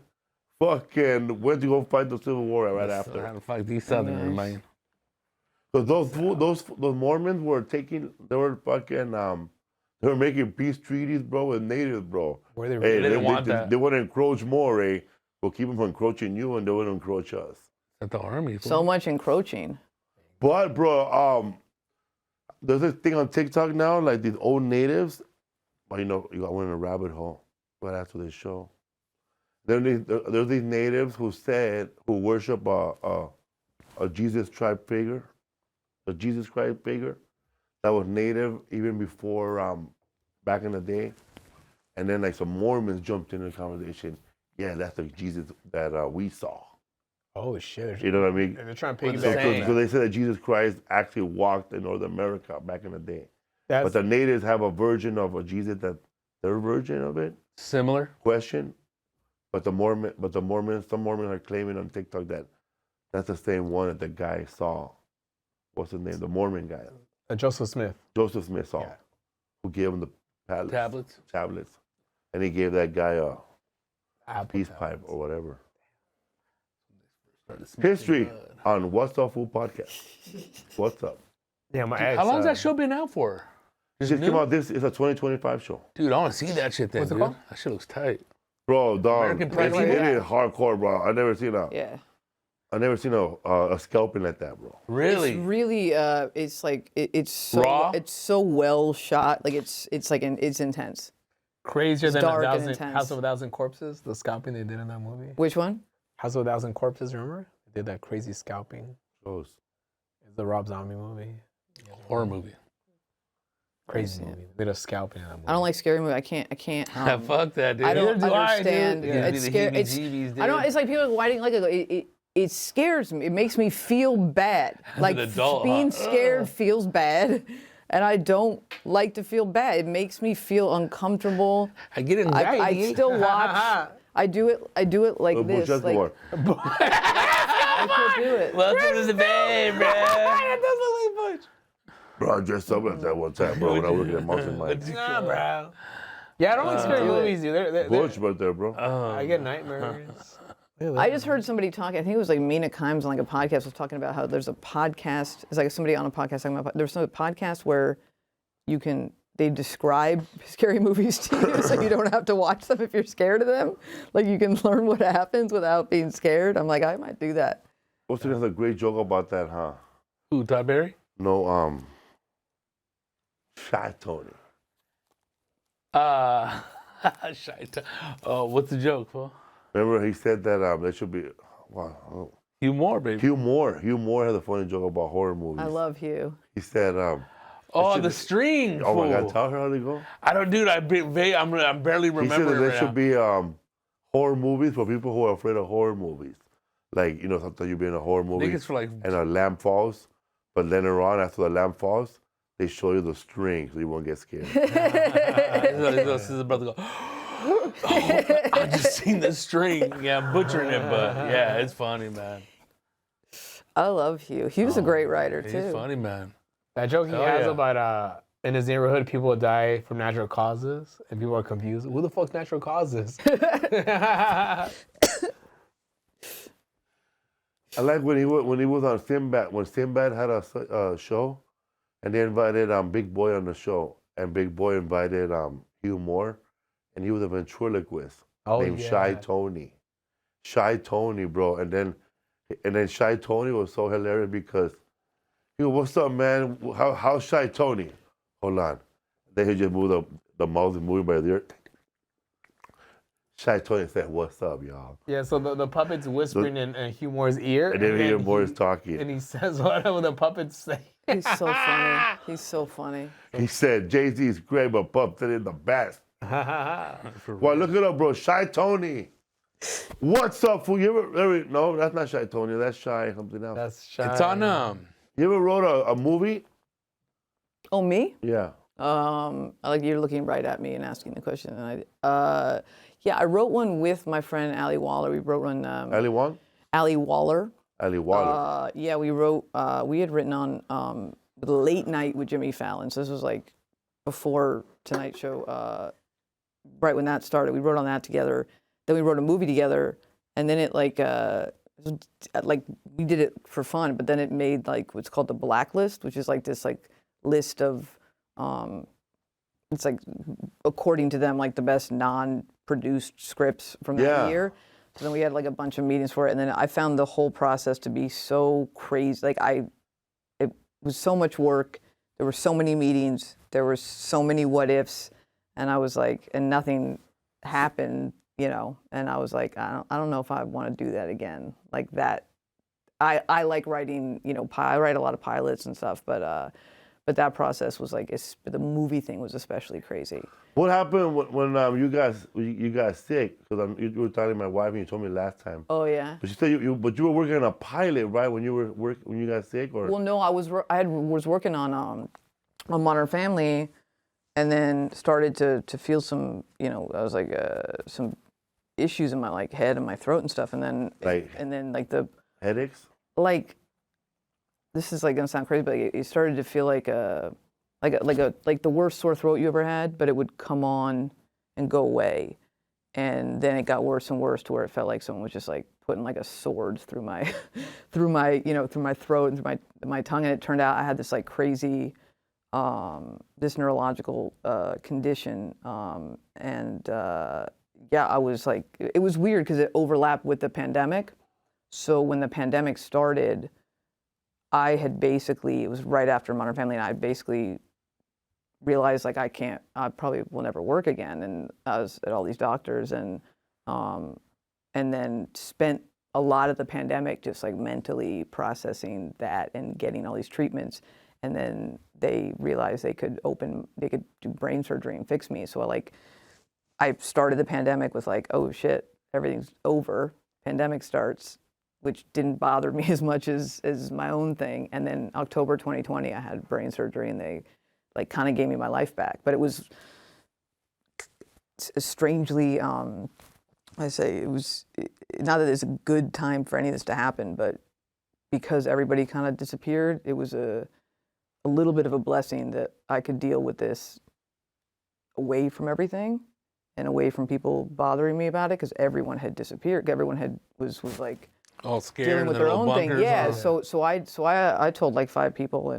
fucking went to go fight the Civil War right I after. had to fight these Southerners, man. Because those Mormons were they were making peace treaties, bro, with natives, bro. Were they Hey, really? They didn't want that. They want to encroach more, eh? We'll keep them from encroaching you, and they want to encroach us. At the army. So much encroaching. But, bro, there's this thing on TikTok now, like these old natives. But you got one in a rabbit hole right after this show. There's these natives who worship a Jesus Christ figure, a Jesus Christ figure that was native even before back in the day. And then like some Mormons jumped into the conversation. Yeah, that's the Jesus that we saw. Oh shit. You know what I mean? And they're trying to What's piggyback saying? on So that. they said that Jesus Christ actually walked in North America back in the day. That's, But the natives have a version of a Jesus that their version of it. Similar. Question. But some Mormons are claiming on TikTok that that's the same one that the guy saw. What's his name? The Mormon guy. Joseph Smith. Joseph Smith saw. Yeah. Who gave him the Tablets. tablets. And he gave that guy a Apple peace tablets. pipe or whatever. Started smoking History blood. on What's Up Food Podcast. What's up? Yeah, my ex. How long's that show been out for? It Is it just came new? out. This is a 2025 show. Dude, I want to see that shit then, What's it dude. called? That shit looks tight. Bro, dog. American It Primeval? is hardcore, bro. I never seen that. Yeah. I've never seen a scalping like that, bro. Really? It's really, it's like it's so Raw? it's so well shot. Like it's intense. Crazier It's than dark and 1,000 intense. House of 1,000 Corpses, the scalping they did in that movie. Which one? House of 1,000 Corpses, remember? They did that crazy scalping. Shows. It's the Rob Zombie movie. Horror movie. Crazy movie. They did a scalping in that movie. I don't like scary movies. I can't. Fuck that, dude. I don't Neither do I, understand. dude. Yeah. It's The scary. heebie-jeebies, I don't. dude. It's like people whiting like it scares me. It makes me feel bad. Like adult, being huh? scared feels bad, and I don't like to feel bad. It makes me feel uncomfortable. I get anxiety. I still watch. I do it like this. Just Like, more. I can't do it. Welcome to the bay, bro. Bro, I dressed up like that one time, bro, when I was working at Mountain Mine. Nah, bro. Yeah, I don't like scary movies, dude. They're- Butch right there, bro. I get nightmares. I just heard somebody talking. I think it was like Mina Kimes on like a podcast was talking about how there's a podcast. It's like somebody on a podcast talking about there's some podcast where they describe scary movies to you, so you don't have to watch them if you're scared of them. Like you can learn what happens without being scared. I'm like, I might do that. What's another great joke about that, huh? Who, Todd Berry? No, Shy Tony. Shite. Oh, what's the joke, fool? Remember he said that there should be, wow. Hugh Moore, baby. Hugh Moore had a funny joke about horror movies. I love Hugh. He said, Oh, should the be- string. oh my fool. God, tell her how to go. I don't, dude. I'm barely He said remembering that there right should now. be horror movies for people who are afraid of horror movies. Like, sometimes you'll be in a horror I movie think it's for like. and a lamp falls, but later on, after the lamp falls, they show you the string so you won't get scared. His brother go. Oh, I just seen the string. Yeah, I'm butchering it, but yeah, it's funny, man. I love Hugh. Hugh's a great writer too. He's funny, man. That joke he Hell has yeah. about in his neighborhood, people die from natural causes, and people are confused. Who the fuck's natural causes? I like when he was on Sinbad, when Sinbad had a show, and they invited Big Boy on the show, and Big Boy invited Hugh Moore, and he was a ventriloquist named Shy Tony. Shy Tony, bro. And then Shy Tony was so hilarious because he goes, "What's up, man? How's Shy Tony?" Hold on. Then he just moved the mouth and moving by the ear. Shy Tony said, "What's up, y'all?" Yeah, so the puppet's whispering in Hugh Moore's ear. And then Hugh Moore is talking. And he says whatever the puppet's saying. He's so funny. He's so funny. He said, "Jay-Z's great, but Puff Daddy the best." Well, look it up, bro. Shy Tony. What's up, fool? You ever no, that's not Shy Tony. That's Shy something else. That's shy. It's on You ever wrote a movie? Oh, me? Yeah. Like you're looking right at me and asking the question. And I wrote one with my friend Ali Waller. We wrote one. Ali Wong? Ali Waller. Ali Waller. Yeah, we wrote. We had written on Late Night with Jimmy Fallon. So this was like before Tonight Show. Right when that started, we wrote on that together. Then we wrote a movie together, and then it like we did it for fun. But then it made like what's called the Blacklist, which is like this like list of. It's like according to them like the best non-produced scripts from that year. So then we had like a bunch of meetings for it, and then I found the whole process to be so crazy. Like it was so much work. There were so many meetings. There were so many what ifs, and I was like, and nothing happened, And I was like, I don't know if I want to do that again. Like that, I like writing. I write a lot of pilots and stuff, but that process was like the movie thing was especially crazy. What happened when you got sick? Because you were talking to my wife and you told me last time. Oh yeah. But you said you were working on a pilot, right? When you got sick, or well, no, I was working on Modern Family, and then started to feel some I was like some issues in my like head and my throat and stuff, and then like the headaches. Like this is like gonna sound crazy, but it started to feel like the worst sore throat you ever had, but it would come on and go away, and then it got worse and worse to where it felt like someone was just like putting like a sword through my through my throat and through my tongue, and it turned out I had this like crazy this neurological condition, and I was like, it was weird because it overlapped with the pandemic. So when the pandemic started, I had basically, it was right after Modern Family, and I basically realized like I probably will never work again. And I was at all these doctors and then spent a lot of the pandemic just like mentally processing that and getting all these treatments. And then they realized they could do brain surgery and fix me. So I started the pandemic with like, oh shit, everything's over. Pandemic starts, which didn't bother me as much as my own thing. And then October 2020, I had brain surgery and they like kind of gave me my life back. But it was strangely, I say it was not that it's a good time for any of this to happen, but because everybody kind of disappeared, it was a little bit of a blessing that I could deal with this away from everything and away from people bothering me about it, because everyone had disappeared. Everyone was like all scared dealing with their own thing. Yeah. Or... So I told like 5 people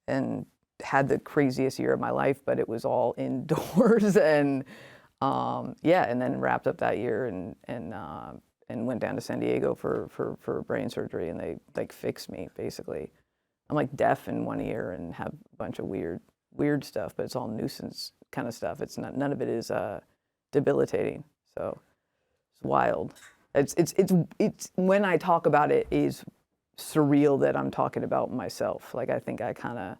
and had the craziest year of my life, but it was all indoors and and then wrapped up that year and went down to San Diego for brain surgery, and they like fixed me basically. I'm like deaf in one ear and have a bunch of weird stuff, but it's all nuisance kind of stuff. It's not, none of it is debilitating. So it's wild. It's when I talk about it is surreal that I'm talking about myself. Like I think I kind of,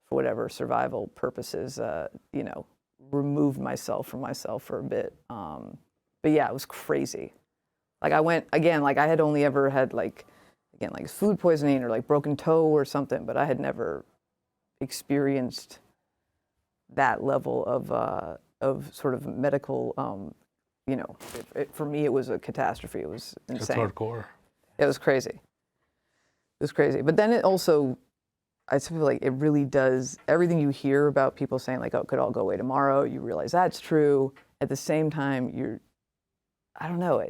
for whatever survival purposes, removed myself from myself for a bit. But yeah, it was crazy. Like I went again, like I had only ever had like food poisoning or like broken toe or something, but I had never experienced that level of sort of medical, for me it was a catastrophe. It was insane. It's hardcore. It was crazy. It was crazy. But then it also, I feel like it really does, everything you hear about people saying like, oh, it could all go away tomorrow, you realize that's true. At the same time, I don't know,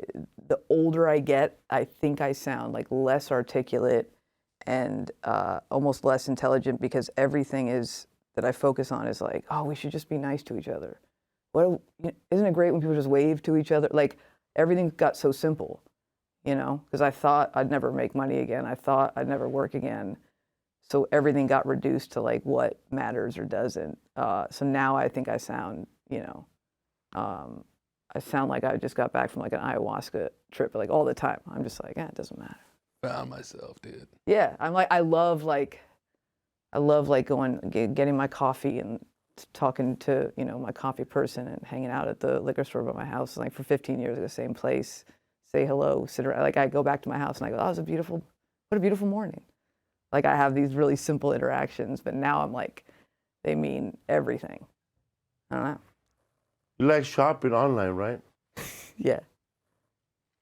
the older I get, I think I sound like less articulate and almost less intelligent, because everything that I focus on is like, oh, we should just be nice to each other. Isn't it great when people just wave to each other? Like everything got so simple, because I thought I'd never make money again. I thought I'd never work again. So everything got reduced to like what matters or doesn't. So now I think I sound, I sound like I just got back from like an ayahuasca trip, like all the time. I'm just like, it doesn't matter. Found myself, dude. Yeah, I love going, getting my coffee and talking to, my coffee person and hanging out at the liquor store by my house. Like for 15 years at the same place, say hello, sit around. Like I go back to my house and I go, oh, what a beautiful morning. Like I have these really simple interactions, but now I'm like, they mean everything. I don't know. You like shopping online, right? Yeah.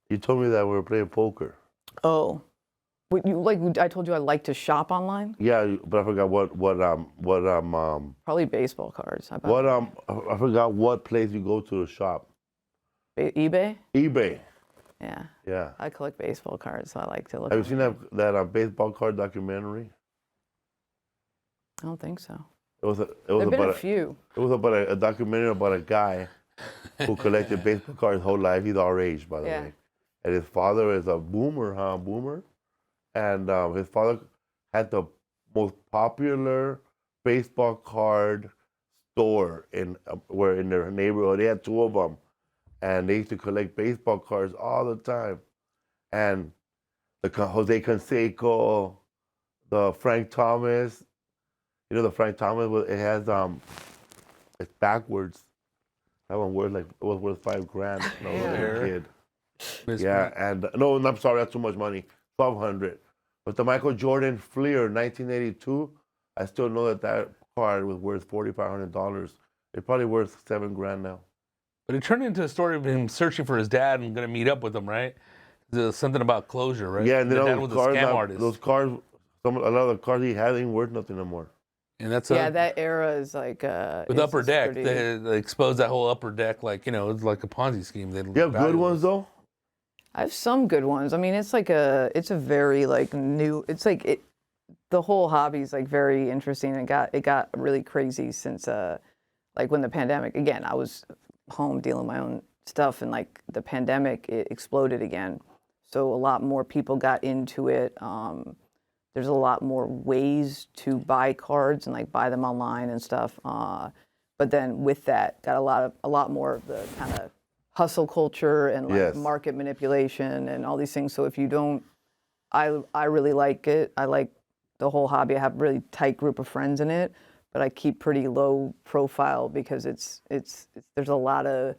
You told me that we were playing poker. Oh, I told you I like to shop online. Yeah, but I forgot what Probably baseball cards. I forgot what place you go to shop. eBay. eBay. Yeah. Yeah. I collect baseball cards, so I like to look. Have you seen that baseball card documentary? I don't think so. There've been a few. It was about a documentary about a guy who collected baseball cards his whole life. He's our age, by the way. And his father is a boomer. And his father had the most popular baseball card store in their neighborhood. They had 2 of them, and they used to collect baseball cards all the time. And the Jose Canseco, the Frank Thomas. The Frank Thomas, it has, it's backwards. That one was worth $5,000 when I was a kid. Yeah, and no, I'm sorry, that's too much money. $1,200. But the Michael Jordan Fleer, 1982, I still know that card was worth $4,500. It's probably worth $7,000 now. But it turned into a story of him searching for his dad and going to meet up with him, right? There's something about closure, right? Yeah, and then the dad was a scam artist. Those cards, a lot of the cards he had ain't worth nothing anymore. And that's that era is like with Upper Deck. They exposed that whole Upper Deck, like it's like a Ponzi scheme. You have good ones though. I have some good ones. I mean, it's a very like new. It's like the whole hobby is like very interesting. It got really crazy since like when the pandemic. Again, I was home dealing with my own stuff, and like the pandemic, it exploded again. So a lot more people got into it. There's a lot more ways to buy cards and like buy them online and stuff. But then with that, got a lot more of the kind of hustle culture and like market manipulation and all these things. So if you don't, I really like it. I like the whole hobby. I have a really tight group of friends in it, but I keep pretty low profile because there's a lot of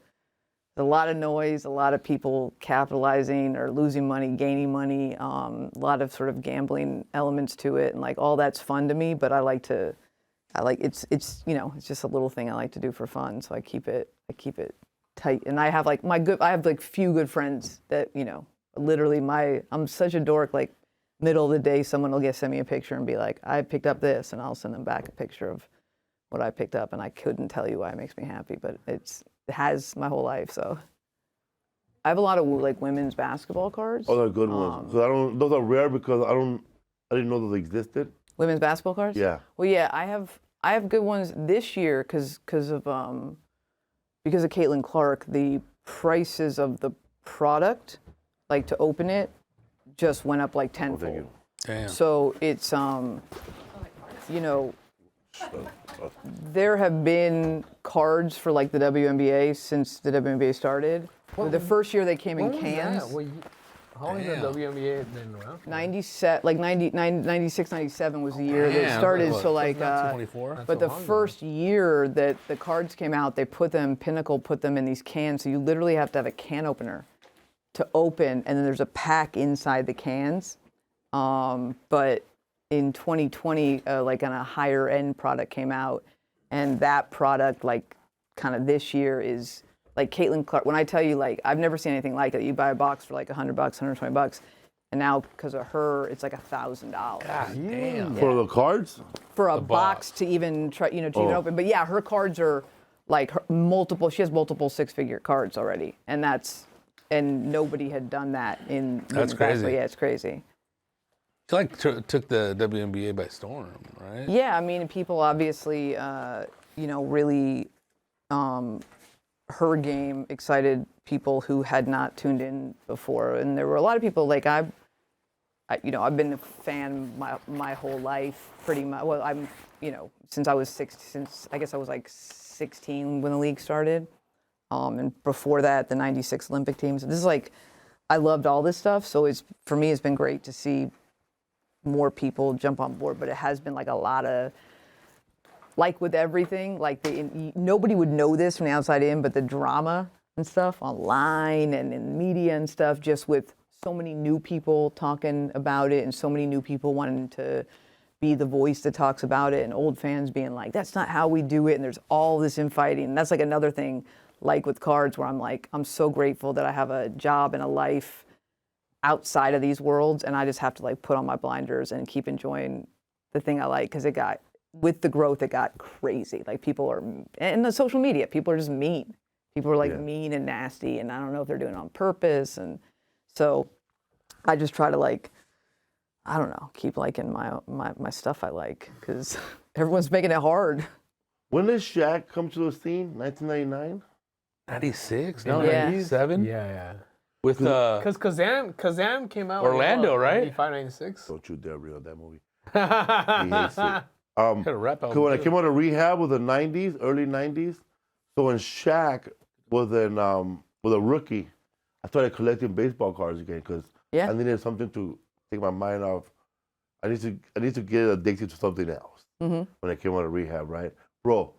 noise, a lot of people capitalizing or losing money, gaining money, a lot of sort of gambling elements to it, and like all that's fun to me. But it's just a little thing I like to do for fun. So I keep it tight, and I have like few good friends that literally I'm such a dork. Like middle of the day, someone will send me a picture and be like, I picked up this, and I'll send them back a picture of what I picked up, and I couldn't tell you why it makes me happy, but it has my whole life. So I have a lot of like women's basketball cards. Oh, they're good ones. So those are rare because I didn't know those existed. Women's basketball cards? Yeah. Well, yeah, I have good ones this year because of Caitlin Clark. The prices of the product, like to open it, just went up like tenfold. Damn. So it's there have been cards for like the WNBA since the WNBA started. The first year they came in cans. How long has the WNBA been around? 96, 97 was the year that it started. So like, but the first year that the cards came out, Pinnacle put them in these cans. So you literally have to have a can opener to open, and then there's a pack inside the cans. But in 2020, like on a higher end product came out, and that product, like kind of this year is like Caitlin Clark. When I tell you, like, I've never seen anything like it. You buy a box for like $100, $120, and now because of her, it's like $1,000. God damn. For the cards? For a box to even try, even open. But yeah, her cards are like multiple. She has multiple six-figure cards already, and nobody had done that in. That's crazy. Yeah, it's crazy. She like took the WNBA by storm, right? Yeah, I mean, people obviously, really, her game excited people who had not tuned in before, and there were a lot of people like I've been a fan my whole life, pretty much. Well, since I was since I guess I was like 16 when the league started, and before that, the '96 Olympic teams. This is like, I loved all this stuff, so for me, it's been great to see more people jump on board, but it has been like a lot of, like with everything, like nobody would know this from the outside in, but the drama and stuff online and in media and stuff, just with so many new people talking about it and so many new people wanting to be the voice that talks about it, and old fans being like, that's not how we do it, and there's all this infighting. And that's like another thing, like with cards, where I'm like, I'm so grateful that I have a job and a life outside of these worlds, and I just have to like put on my blinders and keep enjoying the thing I like, because with the growth, it got crazy. Like people are, and the social media, people are just mean. People are like mean and nasty, and I don't know if they're doing it on purpose. And so I just try to like, I don't know, keep liking my stuff I like, because everyone's making it hard. When did Shaq come to the scene? 1999? 96? No, Yeah. 97? Yeah. With Because Kazam came out Orlando, right? 95, 96. Don't you dare read that movie. He hates it. Had a rap album When I too. came out of rehab with the 90s, early 90s, so when Shaq was was a rookie, I started collecting baseball cards again because I needed something to take my mind off. I need to get addicted to something else. Mm-hmm. When I came out of rehab, right? Bro,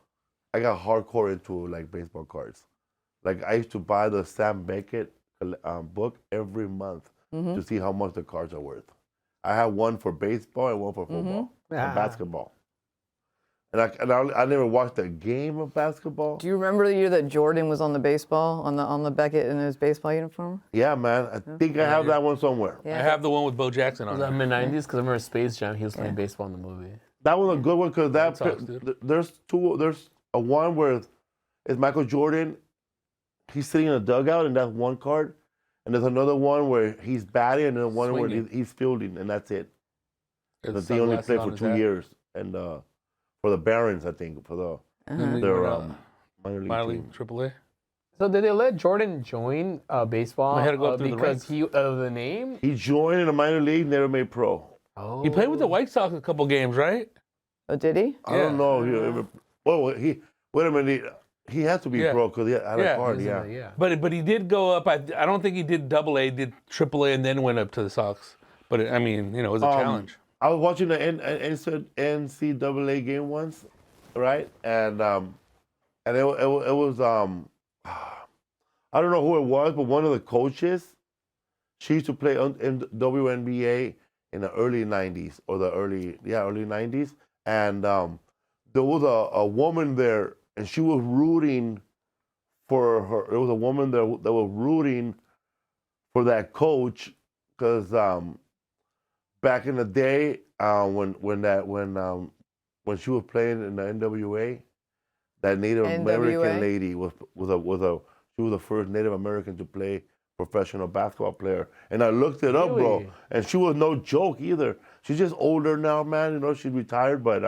I got hardcore into like baseball cards. Like I used to buy the Sam Beckett book every month to see how much the cards are worth. I had one for baseball and one for football and basketball. And I never watched a game of basketball. Do you remember the year that Jordan was on the baseball, on the Beckett in his baseball uniform? Yeah, man. I think I have that one somewhere. I have the one with Bo Jackson on Was that it. mid-90s? Because I remember Space Jam, he was playing baseball in the movie. That was a good one because sucks, dude. there's a one where it's Michael Jordan. He's sitting in a dugout, and that's one card. And there's another one where he's batting, and then one where he's fielding, and that's it. That they only played for 2 years, and for the Barons, I think, for their minor league Minor team. League, AAA. So did they let Jordan join baseball He had to go through the because ranks. of the name? He joined in the minor league, never made pro. Oh. He played with the White Sox a couple games, right? Oh, did he? I don't know. Wait a minute. He had to be Yeah. pro because he had Yeah. a card. Yeah. Yeah. Yeah. But he did go up. I don't think he did AA, did AAA, and then went up to the Sox. But I mean, it was a challenge. I was watching the NCAA game once, right? And it was I don't know who it was, but one of the coaches, she used to play in WNBA in the early 90s or early 90s. And there was a woman there, and she was rooting for her. There was a woman there that was rooting for that coach because back in the day when she was playing in the NWA, that Native American lady was the first Native American to play professional basketball player. And I looked it up, bro. And she was no joke either. She's just older now, man. She's retired. But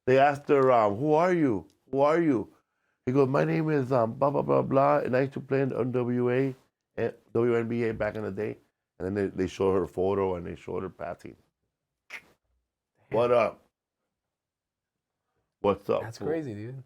they asked her, who are you? Who are you? He goes, my name is blah, blah, blah, blah. And I used to play in the WNBA back in the day. And then they showed her a photo and they showed her passing. What up? What's up? That's fool? crazy, dude.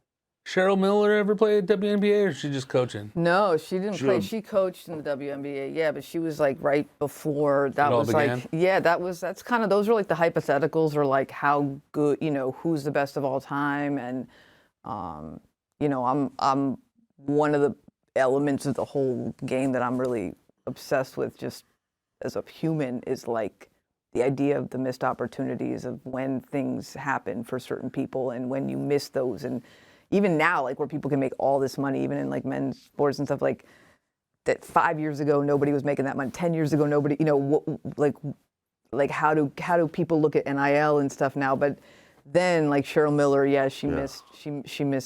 Cheryl Miller ever played WNBA, or is she just coaching? No, she didn't play. She coached in the WNBA, yeah, but she was like right before that It all was like, began? yeah, that's kind of, those are like the hypotheticals or like how good, who's the best of all time. And, I'm one of the elements of the whole game that I'm really obsessed with just as a human is like the idea of the missed opportunities of when things happen for certain people and when you miss those. And even now, like where people can make all this money, even in like men's sports and stuff, like that 5 years ago, nobody was making that money. 10 years ago, nobody, like how do people look at NIL and stuff now? But then like Cheryl Miller, yeah, she missed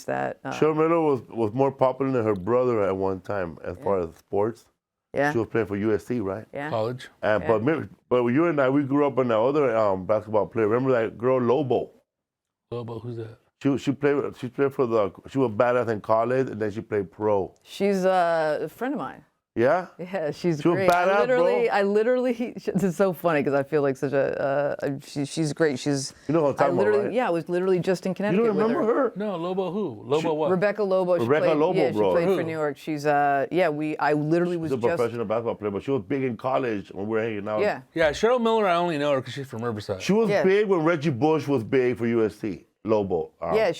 that. Cheryl Miller was more popular than her brother at one time as far as sports. Yeah. She was playing for USC, right? Yeah. College. But you and I, we grew up on the other basketball player. Remember that girl Lobo? Lobo, who's that? She played she was badass in college, and then she played pro. She's a friend of mine. Yeah? Yeah, she's She was great. badass, I literally, it's so funny because I feel like such she's great. She's, You know what I'm talking about, right? Yeah, I was literally just in You Connecticut don't remember with her. her? No, Lobo who? Lobo what? Rebecca Lobo. She Rebecca played, Lobo, yeah, bro. she played Who? for New York. She's, I literally was She's a just, professional basketball player, but she was big in college when we were hanging out. yeah. Yeah, Cheryl Miller, I only know her because she's from Riverside. She was Yeah. big when Reggie Bush was big for USC. Lobo. Yeah,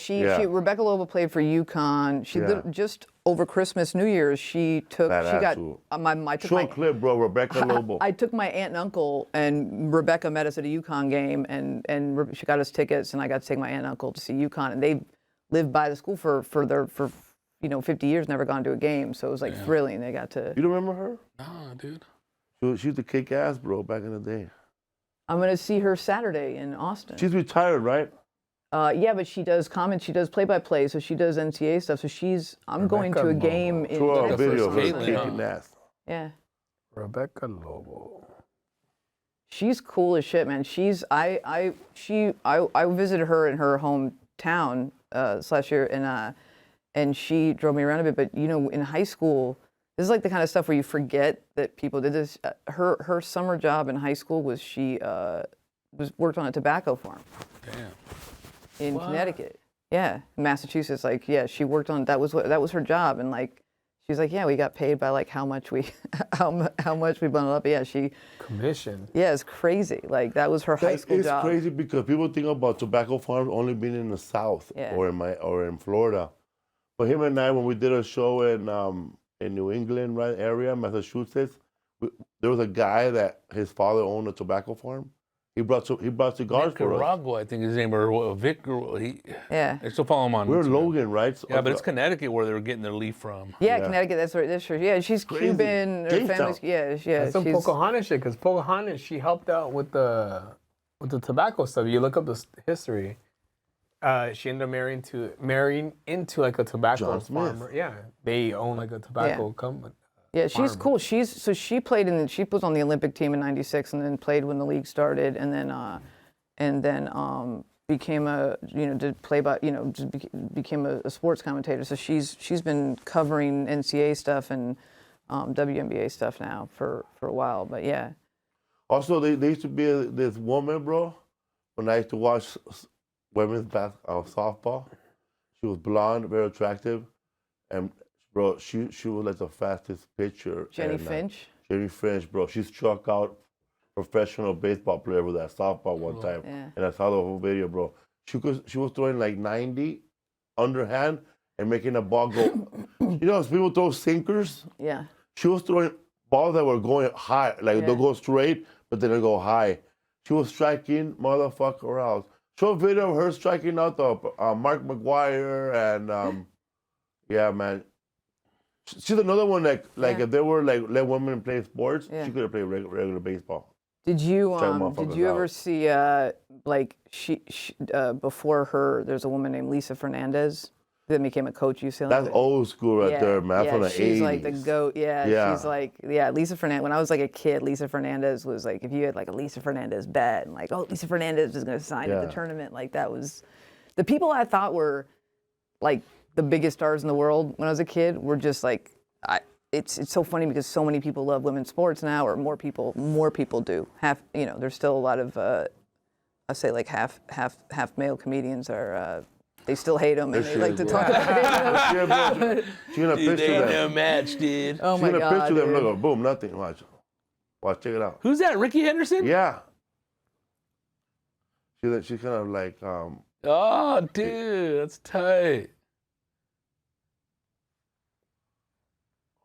Rebecca Lobo played for UConn. She just over Christmas, New Year's, she took Short clip, bro. Rebecca Lobo. I took my aunt and uncle, and Rebecca met us at a UConn game, and she got us tickets, and I got to take my aunt and uncle to see UConn, and they lived by the school for 50 years, never gone to a game, so it was like thrilling. They got to. You don't remember her? Nah, dude. She used to kick ass, bro, back in the day. I'm gonna see her Saturday in Austin. She's retired, right? Yeah, but she does comments. She does play-by-play, so she does NCAA stuff. So I'm going to a game in. Show a video of her Caitlin, kicking huh? ass. Yeah. Rebecca Lobo. She's cool as shit, man. I visited her in her hometown last year, and she drove me around a bit. But in high school, this is like the kind of stuff where you forget that people did this. Her summer job in high school was she worked on a tobacco farm. Damn. In Connecticut, yeah, Massachusetts. Like, yeah, she worked on that was her job, and like, she's like, yeah, we got paid by like how much we bundled up. But yeah, Commission. yeah, it's crazy. Like that was her high school job. It's crazy because people think about tobacco farms only being in the South or in Florida. But him and I, when we did a show in New England area, Massachusetts, there was a guy that his father owned a tobacco farm. He brought cigars for us. Nicaragua, I think his name, or Vic. Yeah. I still follow him on. We're Instagram. Logan, right? Yeah, but it's Connecticut where they were getting their leaf from. Yeah, Connecticut. That's right. That's true. Yeah, she's Crazy. Cuban. Her Jamestown. family's yeah. That's some Pocahontas shit, because Pocahontas, she helped out with the tobacco stuff. You look up the history. She ended up marrying into like a tobacco John Smith. farmer. Yeah, they own like a tobacco company. Yeah, she's cool. She played she was on the Olympic team in '96, and then played when the league started, and then became did play by, just became a sports commentator. So she's been covering NCAA stuff and WNBA stuff now for a while. But yeah. Also, there used to be this woman, bro, when I used to watch women's softball. She was blonde, very attractive, and bro, she was like the fastest pitcher. Jenny Finch. Jenny Finch, bro, she struck out professional baseball player with that softball one time, and I saw the whole video, bro. She was throwing like 90 underhand and making a ball go. People throw sinkers. Yeah. She was throwing balls that were going high, like they'll go straight, but then they go high. She was striking motherfucker out. Show a video of her striking out the Mark McGuire and yeah, man. She's another one that if they were like let women play sports, she could have played regular baseball. Did you ever see before her? There's a woman named Lisa Fernandez that became a coach at UCLA. That's old school right there, man. That's from the 80s. She's like the GOAT. Yeah, she's like, Lisa Fernandez. When I was like a kid, Lisa Fernandez was like, if you had like a Lisa Fernandez bet, and like, oh, Lisa Fernandez is going to sign at the tournament. Like that was, the people I thought were like the biggest stars in the world when I was a kid were just like, it's so funny because so many people love women's sports now, or more people do. There's still a lot of, I say like half male comedians are. They still hate him, and they like to talk about it. She's gonna picture them. No match, dude. Oh my God, she's gonna picture them. Look, boom, nothing. Watch, check it out. Who's that? Ricky Henderson? Yeah. She's kind of like. Oh, dude, that's tight.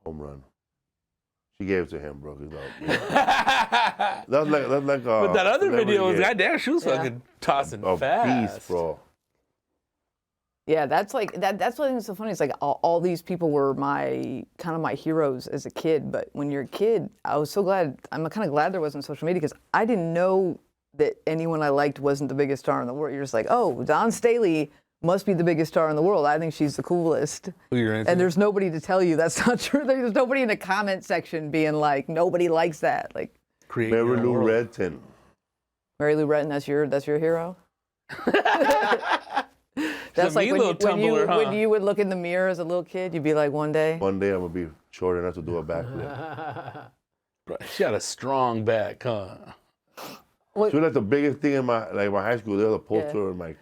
Home run. She gave it to him, bro. That's like. But that other video was goddamn. She was fucking tossing fast. Beast, bro. Yeah, that's like that's what I think is so funny. It's like all these people were my heroes as a kid. But when you're a kid, I was so glad. I'm kind of glad there wasn't social media because I didn't know that anyone I liked wasn't the biggest star in the world. You're just like, oh, Dawn Staley must be the biggest star in the world. I think she's the coolest. Who you're into? And there's nobody to tell you that's not true. There's nobody in the comment section being like, nobody likes that. Like Mary Lou Retton. Mary Lou Retton, that's your hero. That's like when you would look in the mirror as a little kid, you'd be like, one day I'm gonna be short enough to do a backflip. She had a strong back, huh? She was like the biggest thing in my high school. There was a poster in my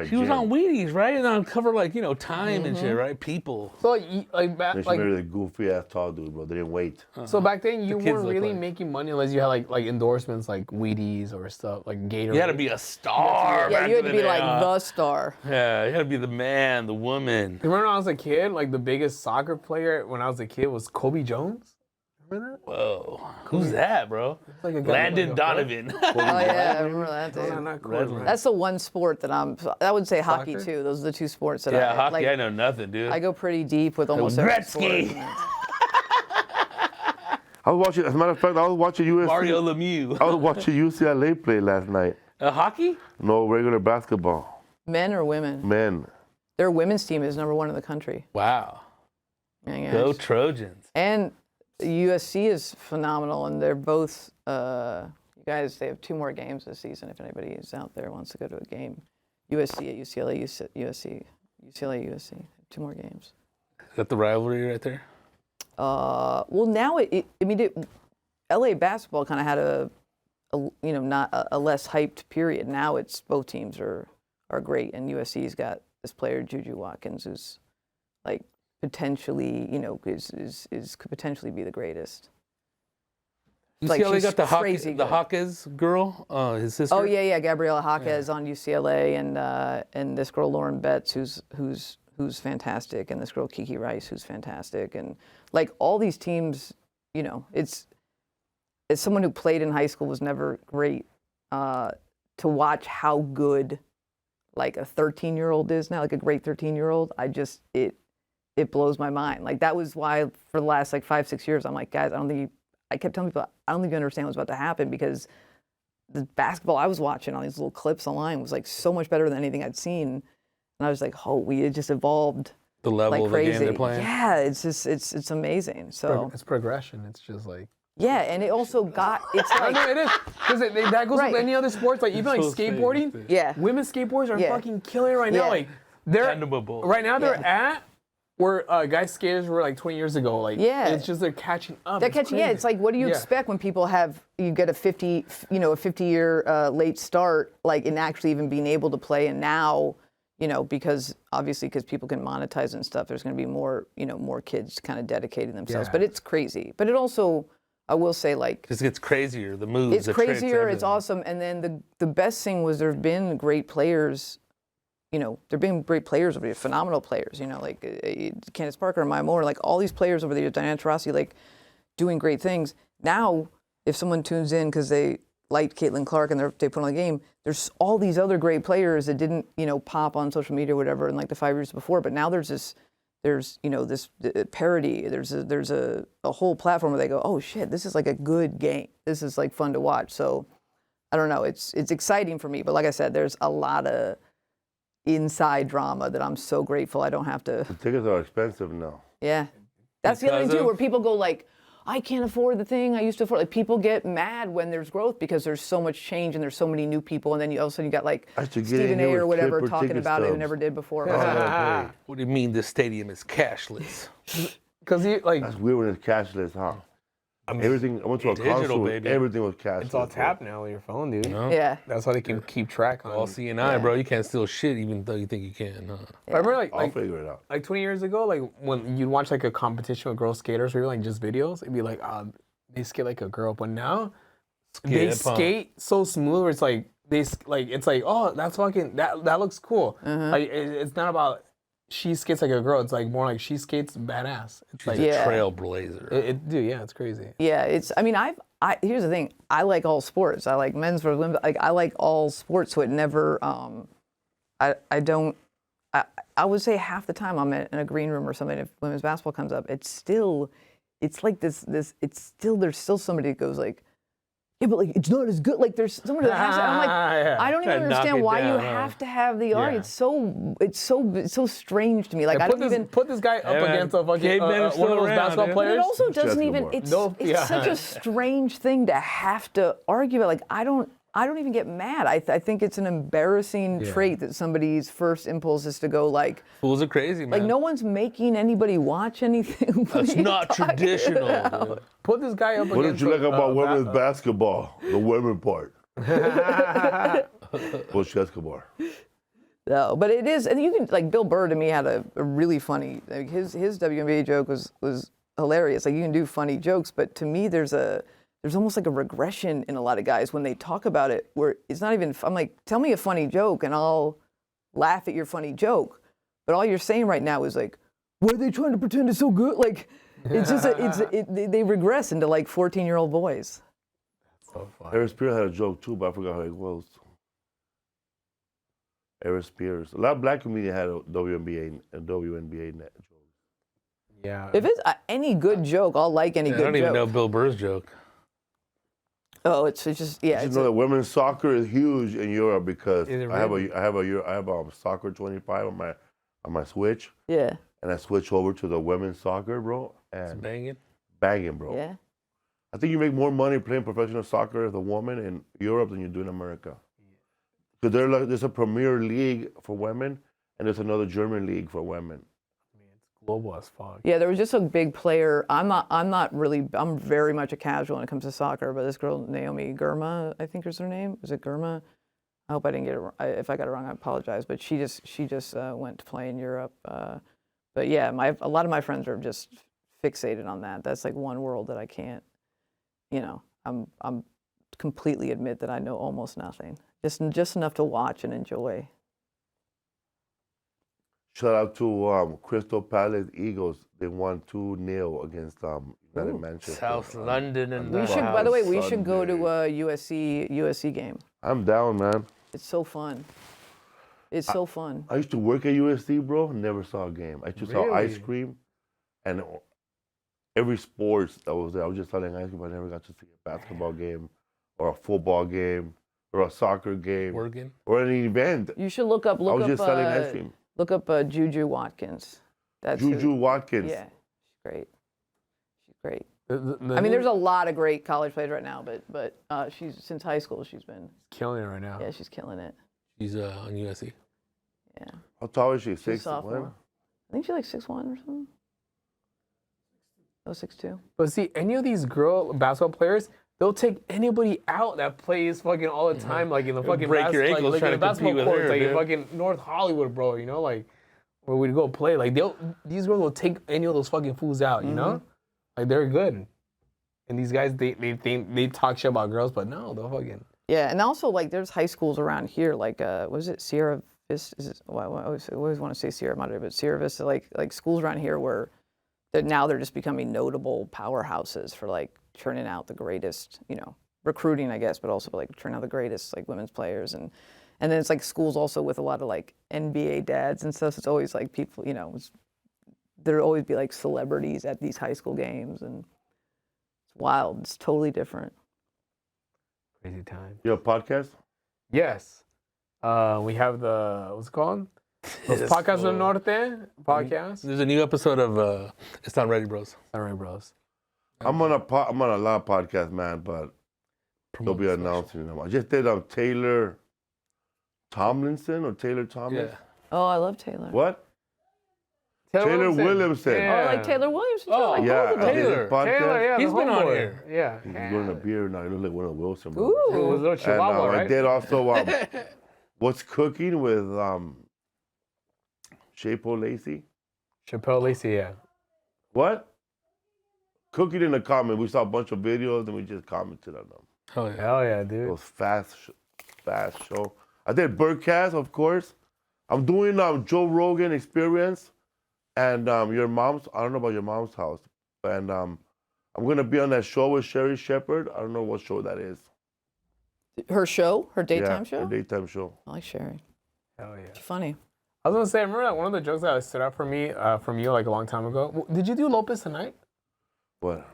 She gym. was on Wheaties, right? And on cover Time and shit, right? People. So like back, she married a goofy ass tall dude, bro. They didn't wait. So back then you weren't really making money unless you had like endorsements like Wheaties or stuff like Gatorade. You had to be a star. Yeah, you had to be like the star. Yeah, you had to be the man, the woman. Remember when I was a kid, like the biggest soccer player when I was a kid was Kobe Jones? Remember that? Whoa. Who's that, bro? Like a guy Landon like Donovan. Oh yeah, I remember that. not cool, right? That's the one sport that I would say hockey too. Those are the two sports that Yeah, hockey, I know nothing, dude. I go pretty deep with almost every sport. Gretzky. I was watching. As a matter of fact, I was watching USC. Mario Lemieux. I was watching UCLA play last night. Hockey? No, regular basketball. Men or women? Men. Their women's team is #1 in the country. Wow. Yeah, Go Trojans. And USC is phenomenal, and they're both. You guys, they have 2 more games this season. If anybody is out there wants to go to a game, USC at UCLA, UCLA, USC. 2 more games. Is that the rivalry right there? Well, now LA basketball kind of had not a less hyped period. Now it's both teams are great, and USC's got this player Juju Watkins who's like potentially could potentially be the greatest. UCLA got the Hawkes girl, his sister. Oh yeah, Gabriela Hawkes on UCLA, and this girl Lauren Betts who's fantastic, and this girl Kiki Rice who's fantastic, and like all these teams, it's as someone who played in high school was never great to watch how good like a 13-year-old is now, like a great 13-year-old. It blows my mind. Like that was why for the last like 5-6 years I'm like, guys, I kept telling people I don't think you understand what's about to happen, because the basketball I was watching on these little clips online was like so much better than anything I'd seen. And I was like, it just evolved. The level like of crazy. the game they're playing. Yeah, it's amazing. So it's progression. It's just like Yeah, and it also got, it's I like, know it is because that goes Right. with any other sports. Like even like so strange, skateboarding. dude. Yeah. Women's skateboarders are Yeah. fucking killing it right now. Yeah. Like they're Dependable. right now they're Yeah. at where guys skaters were like 20 years ago. Like Yeah. it's just they're catching up. they're It's catching, yeah, crazy. it's like, what do you Yeah. expect when people you get a 50-year late start, like in actually even being able to play, and now, because people can monetize and stuff, there's going to be more, more kids kind of dedicating themselves. Yeah. But it's crazy. But it also, I will say, like, Just gets crazier. The moves. it's the tricks, crazier, it's everything. awesome. And then the best thing was there have been great players, there have been great players over here, phenomenal players, like Candace Parker, Maya Moore, like all these players over there, Diana Taurasi, like doing great things. Now, if someone tunes in because they liked Caitlin Clark and they put on the game, there's all these other great players that didn't, pop on social media or whatever in like the 5 years before. But now there's this parody. There's a whole platform where they go, oh shit, this is like a good game. This is like fun to watch. So I don't know. It's exciting for me. But like I said, there's a lot of inside drama that I'm so grateful I don't have to. The tickets are expensive now. Yeah. That's the other thing Because too, of- where people go like, I can't afford the thing I used to afford. Like people get mad when there's growth because there's so much change and there's so many new people, and then all of a sudden you got like I should get in Stephen here A. with or whatever Clipper talking ticket about it who stubs. never did before. Okay. What do you mean the stadium is cashless? Because like That's weird when it's cashless, huh? I mean, Everything. I went to a digital, concert. baby. Everything was cashless. it's all bro. tapped now with your phone, dude. Yeah. That's how they can keep track on. all CNI, bro. You can't steal shit even though you think you can. Huh? I remember I'll figure it out. like 20 years ago, like when you'd watch like a competition with girl skaters or like just videos, it'd be like, they skate like a girl. But now they Skate, skate so smooth where it's like it's like, oh, that's fucking that looks cool. Like it's not about she skates like a girl. It's like more like she skates badass. It's like Yeah. Trailblazer. dude, yeah, it's crazy. Yeah, here's the thing. I like all sports. I like men's versus women's. Like I like all sports, so it never. I would say half the time I'm in a green room or something. If women's basketball comes up, it's like this. There's still somebody that goes like, yeah, but like it's not as good. Like there's somebody that has. I'm like, Yeah. I don't even Try to knock understand it why you down, huh? have to have the argument. It's so strange to me. Like I Put don't this even. put this guy up man. against a fucking Cavemen are one still of those around, basketball dude. But players. it also doesn't even. Basketball. It's such a strange thing to have to argue. Like I don't even get mad. I think it's an embarrassing trait that somebody's first impulse is to go like. Fools are crazy, man. Like no one's making anybody watch anything. What That's are you not talking traditional. about? Dude. Put this guy up What against did you like about women's ba- basketball? The women part. Bush Escobar. No, but it is, and you can like Bill Burr to me had a really funny. Like his WNBA joke was hilarious. Like you can do funny jokes, but to me there's almost like a regression in a lot of guys when they talk about it, where it's not even. I'm like, tell me a funny joke, and I'll laugh at your funny joke. But all you're saying right now is like, why are they trying to pretend it's so good? Like, it's just they regress into like 14-year-old boys. So funny. Eric Spears had a joke too, but I forgot how it goes. Eric Spears. A lot of black comedians had a WNBA net joke. Yeah. If it's any good joke, I'll like any I good don't joke. even know Bill Burr's joke. Oh, it's just yeah. You It's know that women's soccer is huge in Europe because Is it I have really? a soccer 25 on my Switch, yeah, and I switch over to the women's soccer, bro, It's and banging. banging, bro. yeah. I think you make more money playing professional soccer as a woman in Europe than you do in America. Because there's a Premier League for women, and there's another German league for women. Global as fuck. Yeah, there was just a big player. I'm very much a casual when it comes to soccer, but this girl, Naomi Girma, I think is her name. Is it Girma? I hope I didn't get it wrong. If I got it wrong, I apologize. But she just went to play in Europe. But yeah, a lot of my friends are just fixated on that. That's like one world that I can't, I'm completely admit that I know almost nothing. Just enough to watch and enjoy. Shout out to Crystal Palace Eagles. They won 2-0 against United Manchester. South London and We that. should, by the way, we should go to Sunday. a USC game. I'm down, man. It's so fun. It's so fun. I used to work at USC, bro. Never saw a game. I just saw ice Really? cream, and every sports that was there. I was just selling ice cream. I never got to see a basketball game, or a football game, or a soccer game, Working. or any event. You should look I up was just selling ice cream. look up Juju Watkins. That's Juju who, Watkins. Yeah, she's great. She's great. I mean, there's a lot of great college players right now, but she's since high school she's been killing it right now. Yeah, she's killing it. She's on USC. Yeah. How tall is she? She's 6 sophomore. I think she's like 6'1" or something. Oh, 6'2". But see, any of these girl basketball players, they'll take anybody out that plays fucking all the time, like in the fucking break your ankles like trying in the to compete basketball with courts, her, like in dude. fucking North Hollywood, bro. You know, like where we go play. Like these girls will take any of those fucking fools out. You know, like they're good. And these guys, they think they talk shit about girls, but no, they'll fucking. Yeah, and also like there's high schools around here, like what is it, Sierra Vista? I always want to say Sierra Madre, but Sierra Vista, like schools around here where now they're just becoming notable powerhouses for like churning out the greatest, recruiting, I guess, but also like churning out the greatest like women's players, and then it's like schools also with a lot of like NBA dads and stuff. So it's always like people, there'll always be like celebrities at these high school games, and it's wild. It's totally different. Crazy time. You have a podcast? Yes. We have what's it called? Los Podcasts del Norte podcast. There's a new episode of It's Not Ready, Bros. All right, bros. I'm on a lot of podcasts, man, but they'll be announcing them. I just did Taylor Tomlinson or Taylor Tomlinson. Yeah. Oh, I love Taylor. What? Taylor Williamson. Oh, I like Taylor Williamson. Oh, Like Yeah, both of I them. did his podcast. Taylor, yeah, He's the been on homeboy. here. Yeah. He's wearing a beard now. He looks like one of the Wilson It brothers. was a little And chihuahua, I right? did also What's Cooking with Shapo Lacey. Chappelle Lacey, yeah. What? Cooking in the comment. We saw a bunch of videos and we just commented on them. Oh, yeah. Hell yeah, It dude. was fast show. I did Birdcast, of course. I'm doing Joe Rogan Experience and your mom's. I don't know about your mom's house, and I'm gonna be on that show with Sherry Shepherd. I don't know what show that is. Her show, her daytime show. Her daytime show. I like Sherry. Hell yeah. She's funny. I was gonna say, remember that one of the jokes that stood out for me from you like a long time ago? Did you do Lopez tonight? What?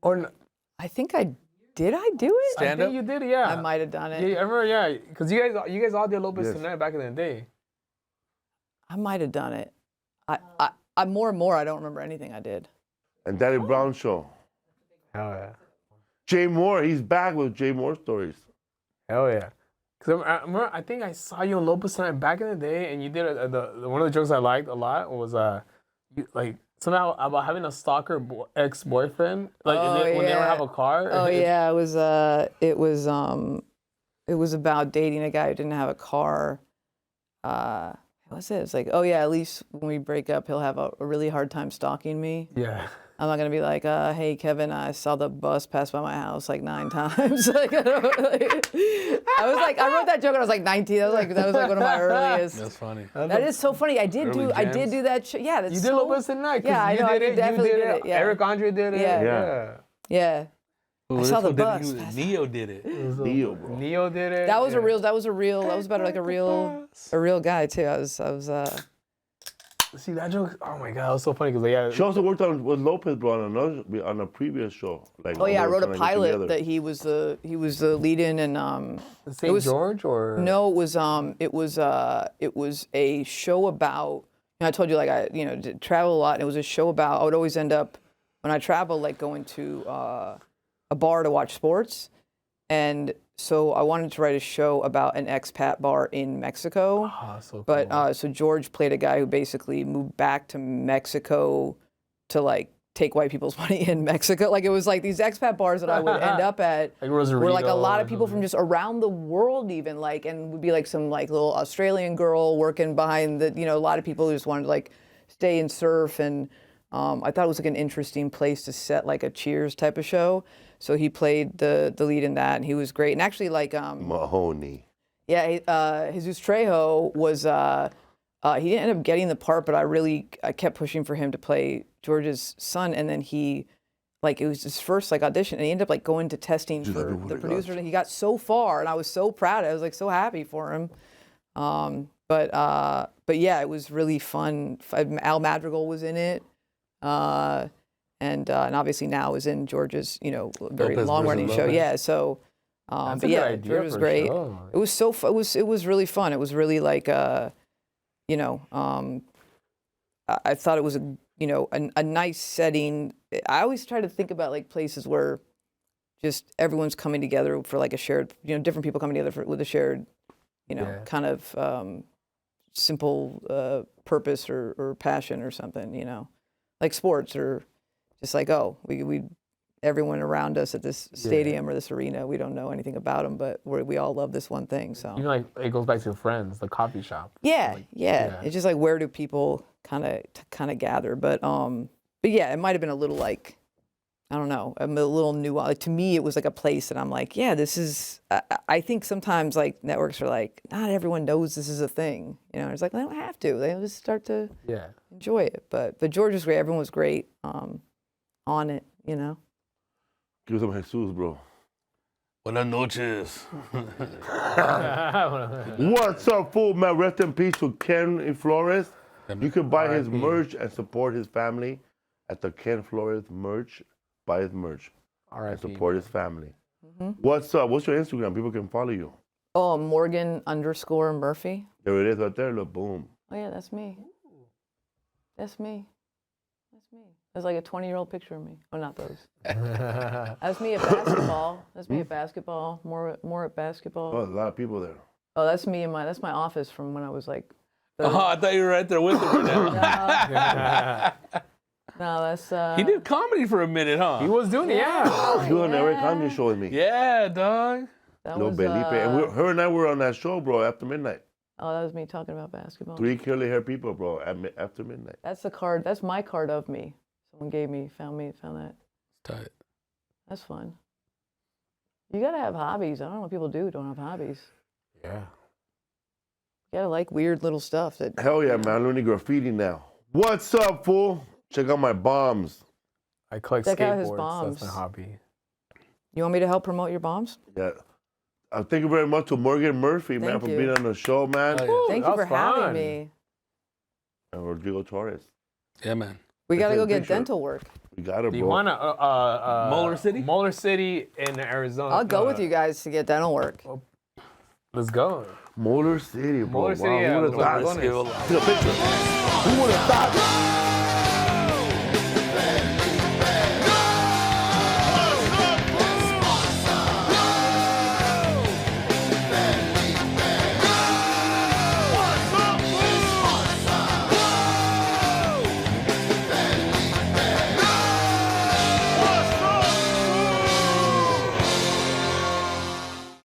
Or I think I did. I do it. Stand I up? think you did, yeah. I might have done it. Yeah, I remember, yeah, because you guys all did Lopez Yes. tonight back in the day. I might have done it. I more and more. I don't remember anything I did. And Danny Brown show. Hell yeah. Jay Moore. He's back with Jay Moore stories. Hell yeah. Because I remember, I think I saw you on Lopez tonight back in the day, and you did one of the jokes I liked a lot was you, like somehow about having a stalker ex-boyfriend, like when they don't have a car. Oh yeah, it was about dating a guy who didn't have a car. What's it? It's like, oh yeah, at least when we break up, he'll have a really hard time stalking me. Yeah. I'm not gonna be like, hey Kevin, I saw the bus pass by my house like 9 times. I wrote that joke when I was like 19. That was like one of my earliest. That's funny. That is so funny. I did do that. Yeah, that's You did so, Lopez tonight. Yeah, I know. I definitely did it. Yeah. Eric Andre did it. Yeah. Yeah. Ooh, I saw this the one bus. Neo did it. Neo, bro. Neo did it. That was about like a real guy too. I was See that joke? Oh my god, that was so funny because yeah. She also worked with Lopez, bro, on a previous show. Like, Oh yeah, I they were wrote a trying to get pilot together. that he was the lead in, and St. George or no, it was a show about. I told you like I did travel a lot, and it was a show about. I would always end up when I travel like going to a bar to watch sports, and so I wanted to write a show about an expat bar in Mexico. so But cool. so George played a guy who basically moved back to Mexico to like take white people's money in Mexico. Like it was like these expat bars that I would end up at Like were like a Rodrigo lot or of people from just around the world even like, and would be like some like little Australian girl working behind the, a lot of people who just wanted to like stay and surf. And I thought it was like an interesting place to set like a Cheers type of show. So he played the lead in that, and he was great. And actually, like Mahoney. yeah, Jesus Trejo was he didn't end up getting the part, but I kept pushing for him to play George's son, and then he it was his first like audition, and he ended up like going to testing for the producer, and he got so far, and I was so proud. I was like so happy for him. But yeah, it was really fun. Al Madrigal was in it. And obviously now is in George's, very Lopez long-running versus show. Lopez. Yeah, so, That's but a yeah, good idea George was for a great. show. It was so it was really fun. It was really like, I thought it was you know, a nice setting. I always try to think about like places where just everyone's coming together for like a shared, you know, different people coming together with a shared, you know, kind of simple purpose or passion or something, you know, like sports or just like, oh, we everyone around us at this stadium or this arena, we don't know anything about them, but we all love this one thing. So You know, like it goes back to your friends, the coffee shop. yeah, Like, yeah. It's just like, where do people kind of gather? But yeah, it might have been a little like, I don't know, a little nuance. Like, to me, it was like a place that I'm like, yeah, this is. I think sometimes like networks are like, not everyone knows this is a thing. You know, it's like they don't have to. They just start to enjoy it. But George was great. Everyone was great on it. You know. Give some Jesus, bro. Buenas noches. What's up, fool, man? Rest in peace to Ken Flores. You can buy his merch and support his family at the Ken Flores merch. Buy his merch and support his family. What's up? What's your Instagram? People can follow you. Oh, Morgan_Murphy. There it is right there. Look, boom. Oh yeah, that's me. That's me. That's me. There's like a 20-year-old picture of me. Oh, not those. That's me at basketball. That's me at basketball. More at basketball. Oh, a lot of people there. Oh, that's me that's my office from when I was like. Oh, I thought you were right there with him right now. No, that's. He did comedy for a minute, huh? He was doing it, yeah. You on every comedy show with me. Yeah, dog. That Little was, Felipe. And her and I were on that show, bro, after midnight. Oh, that was me talking about basketball. 3 curly hair people, bro, after midnight. That's the card. That's my card of me. Someone gave me, found that. Tight. That's fun. You gotta have hobbies. I don't know what people do who don't have hobbies. Yeah. You gotta like weird little stuff. That. Hell yeah, man. I'm learning graffiti now. What's up, fool? Check out my bombs. I collect Check out skateboards. his bombs. That's my hobby. You want me to help promote your bombs? Yeah. Thank you very much to Morgan Murphy, man, for being on the show, man. Oh, Thank you for having me. And Rodrigo Torres. yeah, man. We gotta Take go a get picture. dental work. We got it, Do you bro. want to Molar City? Molar City in Arizona. I'll go with you guys to get dental work. Let's go. Molar City, bro. Molar City, yeah. Who would have thought? Let's Let's give a Take a picture. Who would have thought?